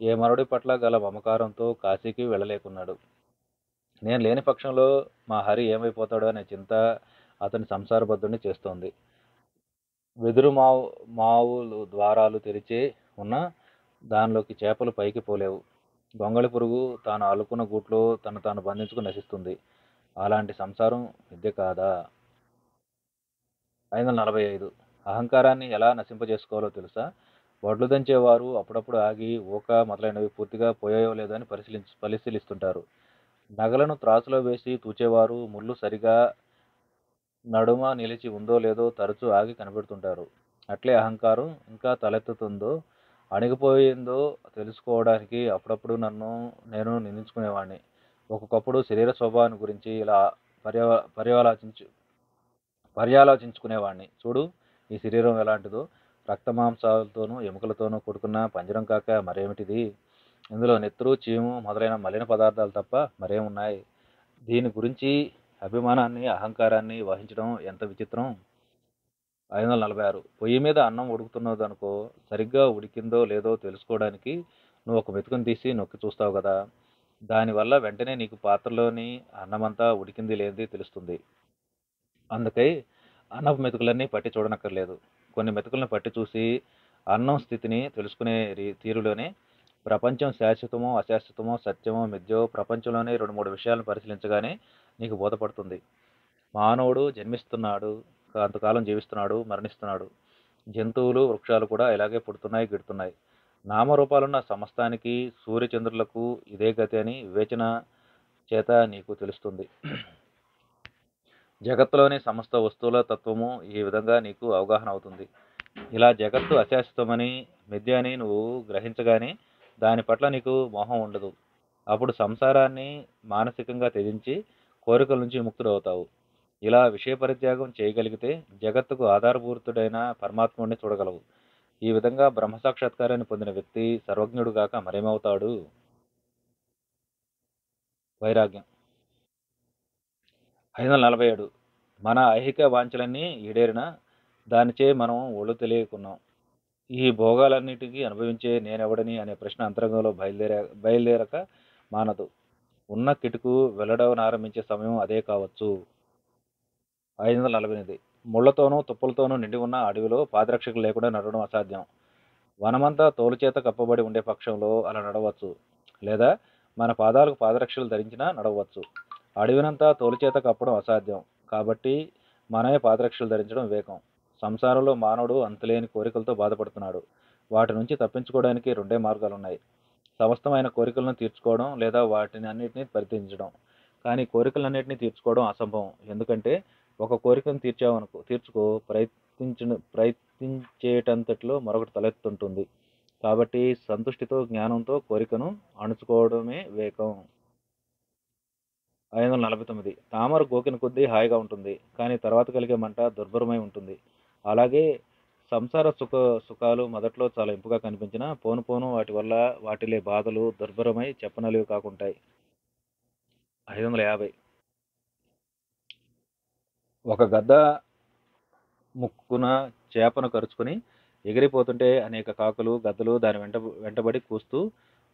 ఏ మరుడి పట్ల గల మమకారంతో కాశీకి వెళ్ళలేకున్నాడు. నేను లేని పక్షంలో మా హరి ఏమైపోతాడో అనే చింత అతని సంసారబద్ధుడిని చేస్తోంది. వెదురు మావులు ద్వారాలు తెరిచే ఉన్నా దానిలోకి చేపలు పైకి పోలేవు. గొంగళి పురుగు తాను అల్లుకున్న గూట్లో తను తాను బంధించుకు నశిస్తుంది. అలాంటి సంసారం విద్య కాదా. 545. అహంకారాన్ని ఎలా నశింపజేసుకోవాలో తెలుసా? వడ్లు దంచేవారు అప్పుడప్పుడు ఆగి ఊక మొదలైనవి పూర్తిగా పోయాయో లేదో అని పరిశీలిస్తుంటారు. నగలను త్రాసులో వేసి తూచేవారు ముళ్ళు సరిగా నడుమ నిలిచి ఉందో లేదో తరచూ ఆగి కనిపెడుతుంటారు. అట్లే అహంకారం ఇంకా తలెత్తుతుందో అణిగిపోయిందో తెలుసుకోవడానికి అప్పుడప్పుడు నేను నిందించుకునేవాడిని. ఒక్కొక్కప్పుడు శరీర స్వభావాన్ని గురించి ఇలా పర్యవ పర్యవలాచించు పర్యాలోచించుకునేవాడిని. చూడు, ఈ శరీరం ఎలాంటిదో, రక్తమాంసాలతోనూ ఎముకలతోనూ కూడుకున్న పంజరం కాక మరేమిటిది? ఇందులో నెత్తురు, చీము మొదలైన మలిన పదార్థాలు తప్ప మరేమున్నాయి? దీని గురించి అభిమానాన్ని, అహంకారాన్ని వహించడం ఎంత విచిత్రం! 546. పొయ్యి మీద అన్నం ఉడుకుతున్నదనుకో, సరిగ్గా ఉడికిందో లేదో తెలుసుకోవడానికి నువ్వు ఒక మెతుకుని తీసి నొక్కి చూస్తావు కదా! దానివల్ల వెంటనే నీకు పాత్రలోని అన్నమంతా ఉడికింది లేనిది తెలుస్తుంది. అందుకై అన్నపు మెతుకులన్నీ పట్టి చూడనక్కర్లేదు. కొన్ని మెతుకులను పట్టి చూసి అన్నం స్థితిని తెలుసుకునే తీరులోనే ప్రపంచం శాశ్వతమో అశాశ్వతమో సత్యమో మిథ్యో ప్రపంచంలోనే 2-3 విషయాలను పరిశీలించగానే నీకు బోధపడుతుంది. మానవుడు జన్మిస్తున్నాడు, కొంతకాలం జీవిస్తున్నాడు, మరణిస్తున్నాడు. జంతువులు, వృక్షాలు కూడా ఇలాగే పుడుతున్నాయి, గిడుతున్నాయి. నామరూపాలున్న సమస్తానికి, సూర్యచంద్రులకు ఇదే గతి అని వివేచన చేత నీకు తెలుస్తుంది. జగత్తులోని సమస్త వస్తువుల తత్వము ఈ విధంగా నీకు అవగాహన అవుతుంది. ఇలా జగత్తు అశాశ్వతమని, మిథ్య అని నువ్వు గ్రహించగానే దాని పట్ల నీకు మోహం ఉండదు. అప్పుడు సంసారాన్ని మానసికంగా త్యజించి కోరికల నుంచి ముక్తుడవుతావు. ఇలా విషయ పరిత్యాగం చేయగలిగితే జగత్తుకు ఆధారభూతుడైన పరమాత్ముడిని చూడగలవు. ఈ విధంగా బ్రహ్మ సాక్షాత్కారాన్ని పొందిన వ్యక్తి సర్వజ్ఞుడు గాక మరేమవుతాడు? వైరాగ్యం. 547. మన ఐహిక వాంఛలన్నీ ఈడేరినా దానిచే మనం ఒళ్ళు తెలియకున్నాం. ఈ భోగాలన్నిటికీ అనుభవించే నేనెవడని అనే ప్రశ్న అంతరంగంలో బయలుదేరక మానదు. ఉన్న కిటుకు వెల్లడవనారంభించే సమయం అదే కావచ్చు. 548. ముళ్లతోనూ తుప్పలతోనూ నిండి ఉన్న అడవిలో పాదరక్షకులు లేకుండా నడవడం అసాధ్యం. వనమంతా తోలుచేత కప్పబడి ఉండే పక్షంలో అలా నడవచ్చు. లేదా మన పాదాలకు పాదరక్షలు ధరించినా నడవచ్చు. అడవినంతా తోలుచేత కప్పడం అసాధ్యం. కాబట్టి మనమే పాదరక్షలు ధరించడం వివేకం. సంసారంలో మానవుడు అంతులేని కోరికలతో బాధపడుతున్నాడు. వాటి నుంచి తప్పించుకోవడానికి 2 మార్గాలున్నాయి. సమస్తమైన కోరికలను తీర్చుకోవడం లేదా వాటిని అన్నిటినీ పరిత్యజించడం. కానీ కోరికలన్నిటినీ తీర్చుకోవడం అసంభవం. ఎందుకంటే ఒక కోరికను తీర్చుకో ప్రయత్నించేటంతట్లో మరొకటి తలెత్తుంటుంది. కాబట్టి సంతుష్టితో జ్ఞానంతో కోరికను అణుచుకోవడమే వివేకం. 549. తామర గోకిన కొద్దీ హాయిగా ఉంటుంది, కానీ తర్వాత కలిగే మంట దుర్భరమై ఉంటుంది. అలాగే సంసార సుఖాలు మొదట్లో చాలా ఇంపుగా కనిపించినా పోను పోను వాటి వల్ల వాటిలే బాధలు దుర్భరమై చెప్పనలివి కాకుంటాయి. 550. ఒక గద్ద ముక్కున చేపను కరుచుకుని ఎగిరిపోతుంటే అనేక కాకులు, గద్దలు దాని వెంటబడి కూస్తూ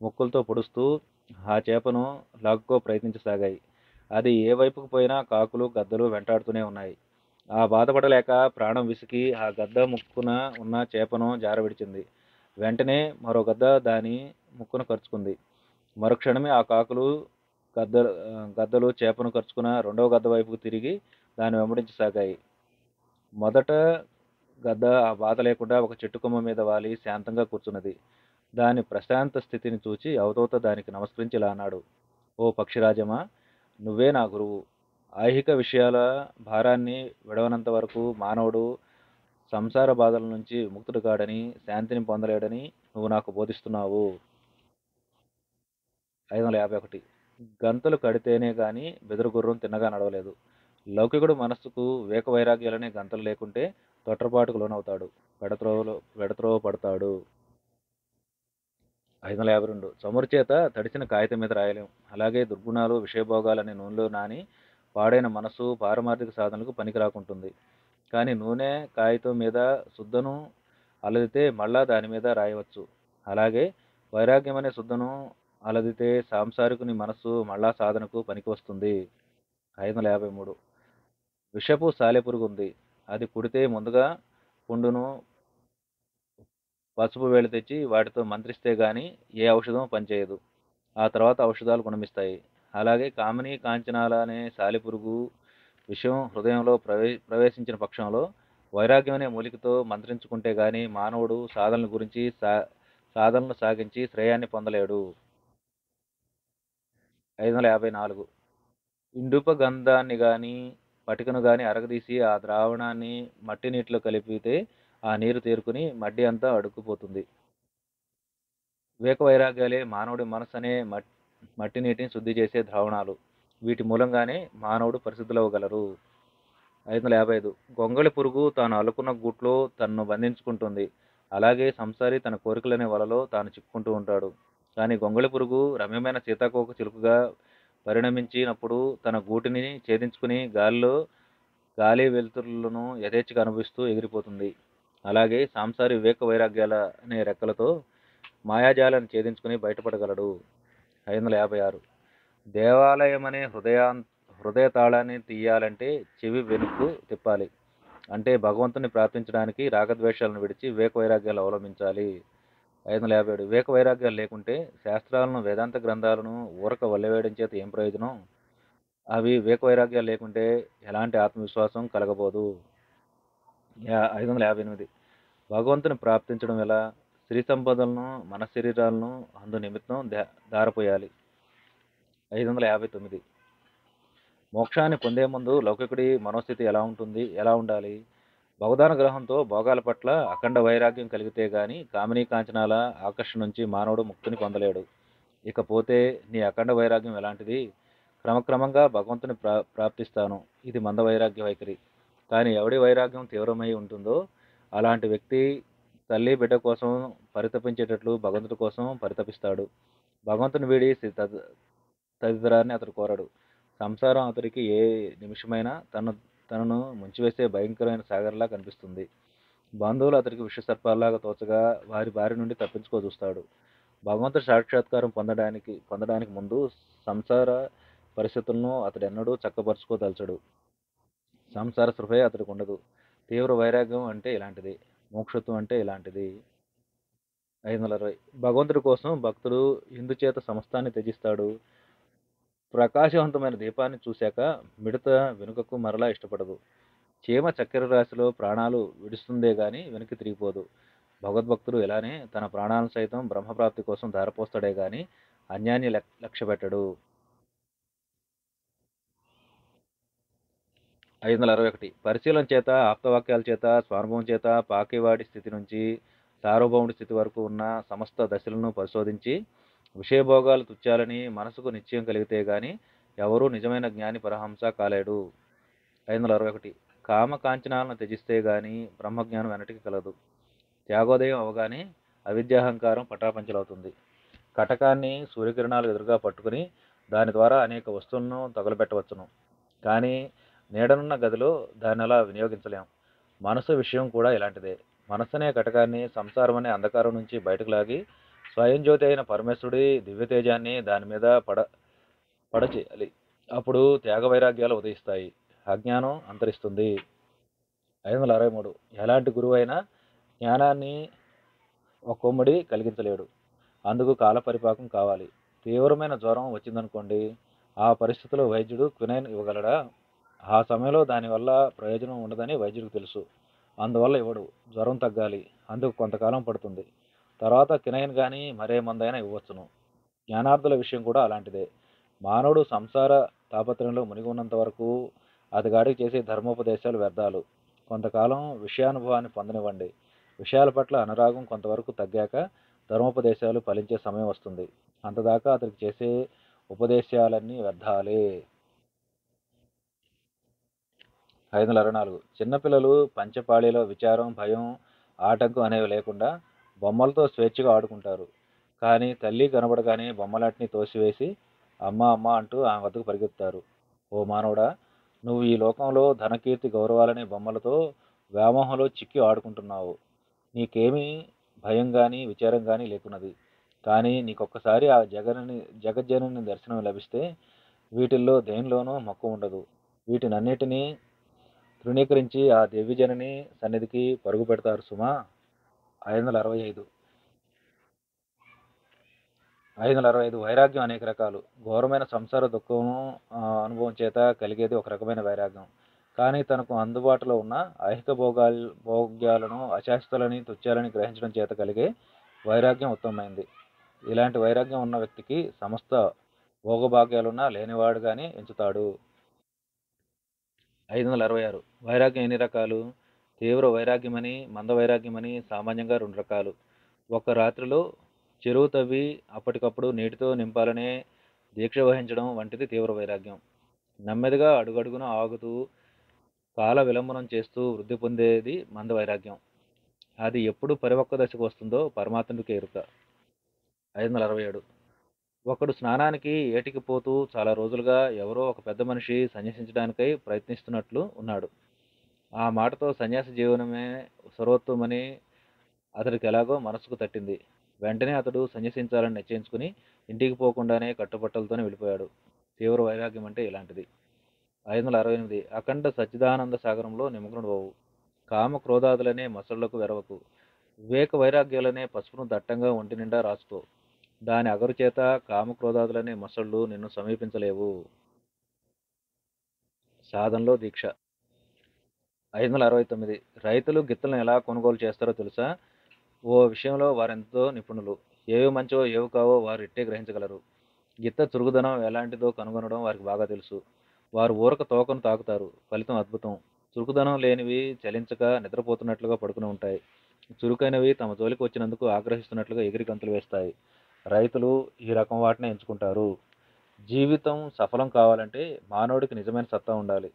ముక్కులతో పొడుస్తూ ఆ చేపను లాక్కో ప్రయత్నించసాగాయి. అది ఏ వైపుకు పోయినా కాకులు, గద్దలు వెంటాడుతూనే ఉన్నాయి. ఆ బాధపడలేక ప్రాణం విసికి ఆ గద్ద ముక్కున ఉన్న చేపను జారవిడిచింది. వెంటనే మరో గద్ద దాని ముక్కును కరుచుకుంది. మరుక్షణమే ఆ కాకులు, గద్దలు చేపను కరుచుకున్న రెండవ గద్ద వైపుకు తిరిగి దాన్ని వెంబడించసాగాయి. మొదట గద్ద ఆ బాధ లేకుండా ఒక చెట్టు కొమ్మ మీద వాలి శాంతంగా కూర్చున్నది. దాని ప్రశాంత స్థితిని చూచి అవధూత దానికి నమస్కరించి ఇలా అన్నాడు: ఓ పక్షిరాజమా, నువ్వే నా గురువు. ఐహిక విషయాల భారాన్ని విడవనంత వరకు మానవుడు సంసార బాధల నుంచి ముక్తుడు కాడని, శాంతిని పొందలేడని నువ్వు నాకు బోధిస్తున్నావు. 551. గంతులు కడితేనే గాని బెదురుగుర్రం తిన్నగా నడవలేదు. లౌకికుడు మనస్సుకు వివేక వైరాగ్యాలనే గంతలు లేకుంటే తొట్రపాటుకు లోనవుతాడు, వెడత్రోవ పడతాడు. 552. చమురు చేత తడిసిన కాగితం మీద రాయలేం. అలాగే దుర్గుణాలు, విషయభోగాలనే నూనెలో నాని పాడైన మనస్సు పారమార్థిక సాధనలకు పనికి రాకుంటుంది. కానీ నూనె కాగితం మీద శుద్ధను అలదితే మళ్ళా దాని మీద రాయవచ్చు. అలాగే వైరాగ్యం అనే శుద్ధను అలదితే సాంసారికుని మనస్సు మళ్ళా సాధనకు పనికి వస్తుంది. 553. విషపు సాలెపురుగు ఉంది. అది కుడితే ముందుగా పుండును, పసుపు వేలు తెచ్చి వాటితో మంత్రిస్తే గాని ఏ ఔషధం పనిచేయదు. ఆ తర్వాత ఔషధాలు గుణమిస్తాయి. అలాగే కామిని కాంచనాల అనే సాలెపురుగు విషయం హృదయంలో ప్రవేశించిన పక్షంలో వైరాగ్యం అనే మూలికతో మంత్రించుకుంటే గాని మానవుడు సాధనలు సాగించి శ్రేయాన్ని పొందలేడు. 554. ఇండుప గంధాన్ని గాని పటికను గాని అరగదీసి ఆ ద్రావణాన్ని మట్టి నీటిలో కలిపితే ఆ నీరు తేరుకుని మడ్డి అంతా అడుక్కుపోతుంది. వివేక వైరాగ్యాలే మానవుడి మనస్సనే మట్టి నీటిని శుద్ధి చేసే ద్రావణాలు. వీటి మూలంగానే మానవుడు పరిశుద్ధులవగలరు. 555 గొంగళి పురుగు తాను అల్లుకున్న గూట్లో తనను బంధించుకుంటుంది. అలాగే సంసారి తన కోరికలనే వలలో తాను చిక్కుకుంటూ ఉంటాడు. కానీ గొంగళి పురుగు రమ్యమైన సీతాకోక చిలుకగా పరిణమించినప్పుడు తన గూటిని ఛేదించుకుని గాలి వెలుతురులను యథేచ్ఛగా అనుభవిస్తూ ఎగిరిపోతుంది. అలాగే సంసారి వివేక వైరాగ్యాల అనే రెక్కలతో మాయాజాలాన్ని ఛేదించుకుని బయటపడగలడు. 556 దేవాలయమనే హృదయ తాళాన్ని తీయాలంటే చెవి వెనుక్కు తిప్పాలి. అంటే భగవంతుని ప్రార్థించడానికి రాగద్వేషాలను విడిచి వివేక వైరాగ్యాలు అవలంబించాలి. 557 వివేక వైరాగ్యాలు లేకుంటే శాస్త్రాలను వేదాంత గ్రంథాలను ఊరక వల్లెవేయడం చేత ఏం ప్రయోజనం? అవి వివేక వైరాగ్యాలు లేకుంటే ఎలాంటి ఆత్మవిశ్వాసం కలగబోదు. 558 భగవంతుని ప్రార్థించడం ఎలా? స్త్రీ సంపదలను మన శరీరాలను అందు నిమిత్తం దారపోయాలి. 559 మోక్షాన్ని పొందే ముందు లౌకికుడి మనోస్థితి ఎలా ఉండాలి? భగవదాన గ్రహంతో భోగాల పట్ల అఖండ వైరాగ్యం కలిగితే గాని కామినీ కాంచనాల ఆకర్షణ నుంచి మానవుడు ముక్తిని పొందలేడు. ఇకపోతే నీ అఖండ వైరాగ్యం ఎలాంటిది? క్రమక్రమంగా భగవంతుని ప్రాప్తిస్తాను, ఇది మంద వైరాగ్య వైఖరి. కానీ ఎవడి వైరాగ్యం తీవ్రమై ఉంటుందో అలాంటి వ్యక్తి తల్లి బిడ్డ కోసం పరితపించేటట్లు భగవంతుడి కోసం పరితపిస్తాడు. భగవంతుని వీడి తదితరాన్ని అతడు కోరడు. సంసారం అతడికి ఏ నిమిషమైనా తనను ముంచివేసే భయంకరమైన సాగర్లా కనిపిస్తుంది. బంధువులు అతడికి విషసర్పాల్లాగా తోచగా వారి బారి నుండి తప్పించుకో చూస్తాడు. భగవంతుడి సాక్షాత్కారం పొందడానికి ముందు సంసార పరిస్థితులను అతడెన్నడూ చక్కపరుచుకోదలచడు. సంసార స్పృహే అతడికి ఉండదు. తీవ్ర వైరాగ్యం అంటే ఇలాంటిది. మోక్షత్వం అంటే ఇలాంటిది. 560 భగవంతుడి కోసం భక్తుడు ఇందుచేత సమస్తాన్ని త్యజిస్తాడు. ప్రకాశవంతమైన దీపాన్ని చూశాక మిడత వెనుకకు మరలా ఇష్టపడదు. చీమ చక్కెర రాశిలో ప్రాణాలు విడుస్తుందే గాని వెనక్కి తిరిగిపోదు. భగవద్భక్తుడు ఇలానే తన ప్రాణాలను సైతం బ్రహ్మప్రాప్తి కోసం ధారపోస్తాడే గాని అన్యాన్ని లక్ష్యపెట్టడు. 561 పరిశీలన చేత ఆప్తవాక్యాల చేత స్వానుభవం చేత పాకివాడి స్థితి నుంచి సార్వభౌముడి స్థితి వరకు ఉన్న సమస్త దశలను పరిశోధించి విషయభోగాలు తుచ్చాలని మనసుకు నిశ్చయం కలిగితే గాని ఎవరూ నిజమైన జ్ఞాని పరహంస కాలేడు. 561 కామ కాంచనాలను త్యజిస్తే గాని బ్రహ్మజ్ఞానం వెనటికి కలదు. త్యాగోదయం అవగానే అవిద్యాహంకారం పటాపంచలవుతుంది. కటకాన్ని సూర్యకిరణాలు ఎదురుగా పట్టుకుని దాని ద్వారా అనేక వస్తువులను తగులబెట్టవచ్చును. కానీ నీడనున్న గదిలో దాన్ని అలా వినియోగించలేం. మనసు విషయం కూడా ఇలాంటిదే. మనస్సనే కటకాన్ని సంసారం అనే అంధకారం నుంచి బయటకు లాగి స్వయం జ్యోతి అయిన పరమేశ్వరుడి దివ్యతేజాన్ని దాని మీద పడచేయాలి. అప్పుడు త్యాగ వైరాగ్యాలు ఉదయిస్తాయి. అజ్ఞానం అంతరిస్తుంది. 563 ఎలాంటి గురువు అయినా జ్ఞానాన్ని ఒక్కొమ్మడి కలిగించలేడు. అందుకు కాల పరిపాకం కావాలి. తీవ్రమైన జ్వరం వచ్చిందనుకోండి, ఆ పరిస్థితిలో వైద్యుడు క్వినైన్ ఇవ్వగలడా? ఆ సమయంలో దానివల్ల ప్రయోజనం ఉండదని వైద్యుడికి తెలుసు. అందువల్ల ఇవ్వడు. జ్వరం తగ్గాలి, అందుకు కొంతకాలం పడుతుంది. తర్వాత కినైన్ కానీ మరే మందైనా ఇవ్వచ్చును. జ్ఞానార్థుల విషయం కూడా అలాంటిదే. మానవుడు సంసార తాపత్రయంలో మునిగి ఉన్నంత వరకు అతగాడికి చేసే ధర్మోపదేశాలు వ్యర్థాలు. కొంతకాలం విషయానుభవాన్ని పొందనివ్వండి. విషయాల పట్ల అనురాగం కొంతవరకు తగ్గాక ధర్మోపదేశాలు ఫలించే సమయం వస్తుంది. అంతదాకా అతనికి చేసే ఉపదేశాలన్నీ వ్యర్థాలే. 564 చిన్నపిల్లలు పంచపాళీలో విచారం, భయం, ఆటంకం అనేవి లేకుండా బొమ్మలతో స్వేచ్ఛగా ఆడుకుంటారు. కానీ తల్లి కనబడగానే బొమ్మలాటిని తోసివేసి అమ్మ అమ్మ అంటూ ఆమె వద్దకు పరిగెత్తుతారు. ఓ మానవుడా, నువ్వు ఈ లోకంలో ధనకీర్తి గౌరవాలనే బొమ్మలతో వ్యామోహంలో చిక్కి ఆడుకుంటున్నావు. నీకేమీ భయం కానీ విచారం కానీ లేకున్నది. కానీ నీకొక్కసారి ఆ జగజ్జనని దర్శనం లభిస్తే వీటిల్లో దేనిలోనూ మక్కువ ఉండదు. వీటినన్నిటినీ తృణీకరించి ఆ దివ్యజనని సన్నిధికి పరుగు పెడతారు సుమా. 565 565 వైరాగ్యం అనేక రకాలు. ఘోరమైన సంసార దుఃఖం అనుభవం చేత కలిగేది ఒక రకమైన వైరాగ్యం. కానీ తనకు అందుబాటులో ఉన్న ఐహిక భోగ్యాలను అశాస్త్రాలని తుచ్చాలని గ్రహించడం చేత కలిగే వైరాగ్యం ఉత్తమమైంది. ఇలాంటి వైరాగ్యం ఉన్న వ్యక్తికి సమస్త భోగభాగ్యాలున్నా లేనివాడుగానే ఎంచుతాడు. 566 వైరాగ్యం ఎన్ని రకాలు? తీవ్ర వైరాగ్యమని, మంద వైరాగ్యమని సామాన్యంగా 2 రకాలు. ఒక రాత్రిలో చెరువు తవ్వి అప్పటికప్పుడు నీటితో నింపాలనే దీక్ష వహించడం వంటిది తీవ్ర వైరాగ్యం. నెమ్మదిగా అడుగడుగున ఆగుతూ కాల విలంబనం చేస్తూ వృద్ధి పొందేది మంద వైరాగ్యం. అది ఎప్పుడు పరిపక్వ దశకు వస్తుందో పరమాత్ముడికి ఎరుక. 567 ఒకడు స్నానానికి ఏటికి పోతూ చాలా రోజులుగా ఎవరో ఒక పెద్ద మనిషి సన్యసించడానికై ప్రయత్నిస్తున్నట్లు ఉన్నాడు. ఆ మాటతో సన్యాసి జీవనమే సర్వోత్తమని అతడికి ఎలాగో మనసుకు తట్టింది. వెంటనే అతడు సన్యసించాలని నిశ్చయించుకుని ఇంటికి పోకుండానే కట్టుబట్టలతోనే వెళ్ళిపోయాడు. తీవ్ర వైరాగ్యం అంటే ఇలాంటిది. 568 అఖండ సచ్చిదానంద సాగరంలో నిమగ్నుడవు. కామ క్రోధాదులనే మొసళ్లకు వెరవకు. వివేక వైరాగ్యాలనే పసుపును దట్టంగా ఒంటి నిండా రాసుకో. దాని అగరు చేత కామక్రోధాదులనే మొసళ్ళు నిన్ను సమీపించలేవు. సాధనలో దీక్ష. 569 రైతులు గిత్తలను ఎలా కొనుగోలు చేస్తారో తెలుసా? ఓ విషయంలో వారెంతో నిపుణులు. ఏవి మంచో ఏవి కావో వారు ఇట్టే గ్రహించగలరు. గిత్త చురుగుదనం ఎలాంటిదో కనుగొనడం వారికి బాగా తెలుసు. వారు ఊరక తోకను తాకుతారు. ఫలితం అద్భుతం. చురుకుదనం లేనివి చలించక నిద్రపోతున్నట్లుగా పడుకుని ఉంటాయి. చురుకైనవి తమ జోలికి వచ్చినందుకు ఆగ్రహిస్తున్నట్లుగా ఎగిరి గంతులు వేస్తాయి. రైతులు ఈ రకం వాటినే ఎంచుకుంటారు. జీవితం సఫలం కావాలంటే మానవుడికి నిజమైన సత్తా ఉండాలి.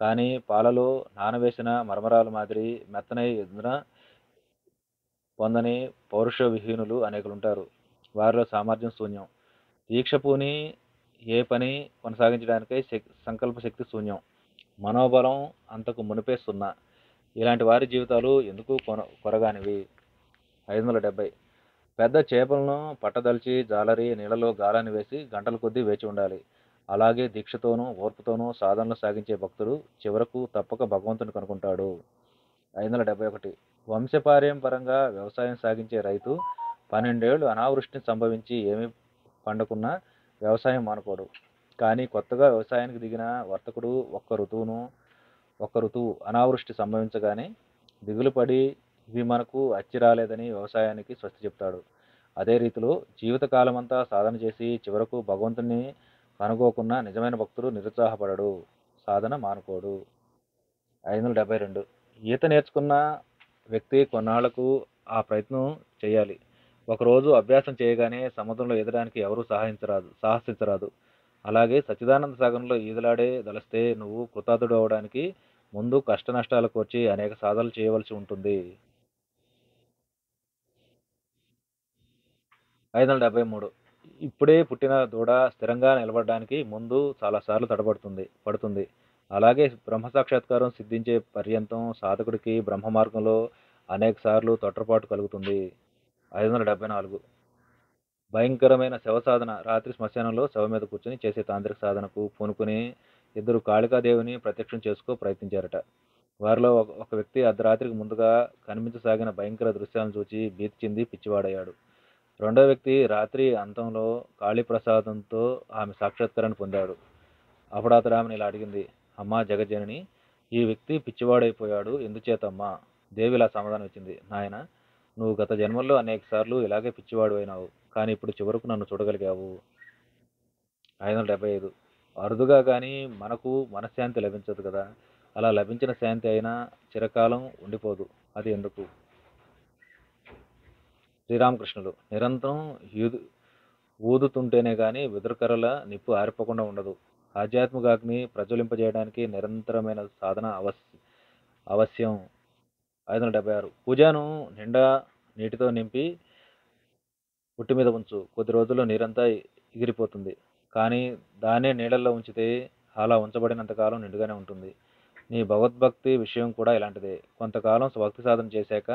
కానీ పాలలో నానవేసిన మరమరాల మాదిరి మెత్తనై ఎదున పొందని పౌరుష విహీనులు అనేకులుంటారు. వారిలో సామర్థ్యం శూన్యం. దీక్ష పూని ఏ పని కొనసాగించడానికై సంకల్ప శక్తి శూన్యం. మనోబలం అంతకు మునిపే సున్నా. ఇలాంటి వారి జీవితాలు ఎందుకు కొరగానివి. 570 పెద్ద చేపలను పట్టదలిచి జాలరి నీళ్ళలో గాలాన్ని వేసి గంటల కొద్దీ వేచి ఉండాలి. అలాగే దీక్షతోనూ ఓర్పుతోనూ సాధనలు సాగించే భక్తుడు చివరకు తప్పక భగవంతుని కనుకుంటాడు. 571 వంశపారంపరంగా వ్యవసాయం సాగించే రైతు 12 ఏళ్ళు అనావృష్టిని సంభవించి ఏమీ పండకున్నా వ్యవసాయం మానుకోడు. కానీ కొత్తగా వ్యవసాయానికి దిగిన వర్తకుడు ఒక్క ఋతువు అనావృష్టి సంభవించగానే దిగులు పడి ఇవి మనకు అచ్చి రాలేదని వ్యవసాయానికి స్వస్తి చెప్తాడు. అదే రీతిలో జీవితకాలమంతా సాధన చేసి చివరకు భగవంతుని కనుగోకున్న నిజమైన భక్తుడు నిరుత్సాహపడడు, సాధన మానుకోడు. 572 ఈత నేర్చుకున్న వ్యక్తి కొన్నాళ్లకు ఆ ప్రయత్నం చేయాలి. ఒకరోజు అభ్యాసం చేయగానే సముద్రంలో ఈదడానికి ఎవరూ సాహసించరాదు. అలాగే సచ్చిదానంద సాగరంలో ఈదలాడే దలస్తే నువ్వు కృతార్థుడు అవడానికి ముందు కష్ట నష్టాలకు వచ్చి అనేక సాధనలు చేయవలసి ఉంటుంది. 573 ఇప్పుడే పుట్టిన దూడ స్థిరంగా నిలబడడానికి ముందు చాలాసార్లు పడుతుంది. అలాగే బ్రహ్మ సాక్షాత్కారం సిద్ధించే పర్యంతం సాధకుడికి బ్రహ్మ మార్గంలో అనేక సార్లు తొట్రపాటు కలుగుతుంది. 574 భయంకరమైన శవ సాధన. రాత్రి శ్మశానంలో శవ మీద కూర్చొని చేసే తాంత్రిక సాధనకు పూనుకుని 2 కాళికాదేవిని ప్రత్యక్షం చేసుకో ప్రయత్నించారట. వారిలో ఒక వ్యక్తి అర్ధరాత్రికి ముందుగా కనిపించసాగిన భయంకర దృశ్యాలను చూచి భీతి చెంది పిచ్చివాడయ్యాడు. రెండో వ్యక్తి రాత్రి అంతంలో కాళీప్రసాదంతో ఆమె సాక్షాత్కారాన్ని పొందాడు. అప్పుడు అతడు ఆమెను ఇలా అడిగింది: అమ్మా జగజ్జనని, ఈ వ్యక్తి పిచ్చివాడైపోయాడు ఎందుచేతమ్మా? దేవి ఇలా సమాధానం ఇచ్చింది: నాయన, నువ్వు గత జన్మల్లో అనేక సార్లు ఇలాగే పిచ్చివాడు అయినావు, కానీ ఇప్పుడు చివరకు నన్ను చూడగలిగావు. 575 అరుదుగా కానీ మనకు మనశ్శాంతి లభించదు కదా. అలా లభించిన శాంతి అయినా చిరకాలం ఉండిపోదు. అది ఎందుకు? శ్రీరామకృష్ణులు నిరంతరం ఊదుతుంటేనే గాని వెదురుకర్రల నిప్పు ఆరిపోకుండా ఉండదు. ఆధ్యాత్మికాగ్ని ప్రజ్వలింపజేయడానికి నిరంతరమైన సాధన అవశ్యం. 576 పూజను నిండా నీటితో నింపి పుట్టి మీద ఉంచు. కొద్ది రోజుల్లో నీరంతా ఎగిరిపోతుంది. కానీ దాన్నే నీళ్ళల్లో ఉంచితే అలా ఉంచబడినంతకాలం నిండుగానే ఉంటుంది. నీ భగవద్భక్తి విషయం కూడా ఇలాంటిదే. కొంతకాలం భక్తి సాధన చేశాక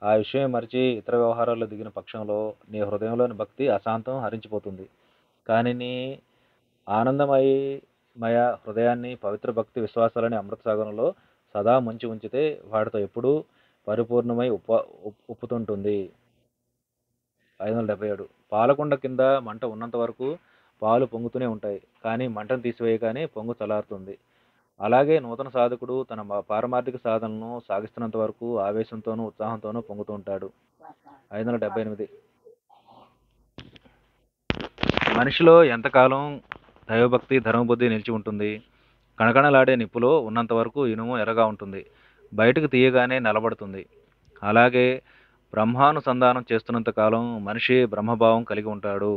ఆ విషయం మరిచి ఇతర వ్యవహారాల్లో దిగిన పక్షంలో నీ హృదయంలోని భక్తి అశాంతం హరించిపోతుంది. కానీ నీ ఆనందమయ హృదయాన్ని పవిత్ర భక్తి విశ్వాసాలని అమృత సాగరంలో సదా ముంచి ఉంచితే వాటితో ఎప్పుడూ పరిపూర్ణమై ఉప్పుతుంటుంది. 577 పాలకుండ కింద మంట ఉన్నంత వరకు పాలు పొంగుతూనే ఉంటాయి. కానీ మంటను తీసివేయగానే పొంగు చల్లారుతుంది. అలాగే నూతన సాధకుడు తన పారమార్థిక సాధనలను సాగిస్తున్నంత వరకు ఆవేశంతోనూ ఉత్సాహంతోనూ పొంగుతూ ఉంటాడు. 578 మనిషిలో ఎంతకాలం దైవభక్తి ధర్మబుద్ధి నిలిచి ఉంటుంది? కణకణలాడే నిప్పులో ఉన్నంత వరకు ఇనుము ఎర్రగా ఉంటుంది. బయటకు తీయగానే నల్లబడుతుంది. అలాగే బ్రహ్మానుసంధానం చేస్తున్నంత కాలం మనిషి బ్రహ్మభావం కలిగి ఉంటాడు.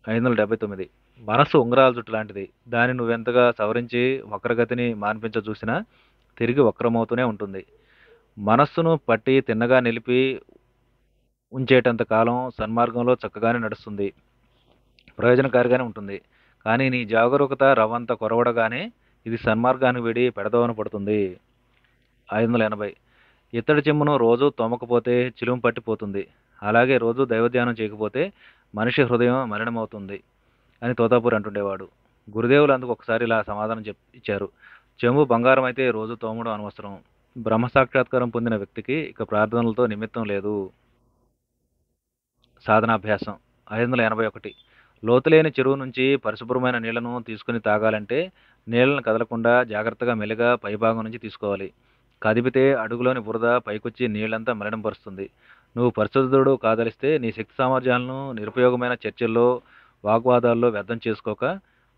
579. మనస్సు ఉంగరాల జుట్టు లాంటిది. దాన్ని నువ్వెంతగా సవరించి వక్రగతిని మాన్పించ చూసినా తిరిగి వక్రమవుతూనే ఉంటుంది. మనస్సును పట్టి తిన్నగా నిలిపి ఉంచేటంత కాలం సన్మార్గంలో చక్కగానే నడుస్తుంది. ప్రయోజనకారిగానే ఉంటుంది. కానీ నీ జాగరూకత రవ్వంత కొరవడగానే ఇది సన్మార్గాన్ని వీడి పెడదోవన పడుతుంది. 580. ఇత్తడి చెంబును రోజు తోమకపోతే చిలుము పట్టిపోతుంది. అలాగే రోజు దైవధ్యానం చేయకపోతే మనిషి హృదయం మలినమవుతుంది అని తోతాపూరి అంటుండేవాడు. గురుదేవులు అందుకు ఒకసారి ఇలా సమాధానం ఇచ్చారు. చెంబు బంగారం అయితే రోజు తోమడం అనవసరం. బ్రహ్మ సాక్షాత్కారం పొందిన వ్యక్తికి ఇక ప్రార్థనలతో నిమిత్తం లేదు. సాధనాభ్యాసం. 581. లోతులేని చెరువు నుంచి పరిశుభ్రమైన నీళ్లను తీసుకుని తాగాలంటే నీళ్లను కదలకుండా జాగ్రత్తగా మెల్లిగా పైభాగం నుంచి తీసుకోవాలి. కదిపితే అడుగులోని బురద పైకొచ్చి నీళ్లంతా మలినం పరుస్తుంది. నువ్వు పరిశుద్ధుడు కాదలిస్తే నీ శక్తి సామర్థ్యాలను నిరుపయోగమైన చర్చల్లో వాగ్వాదాల్లో వ్యర్థం చేసుకోక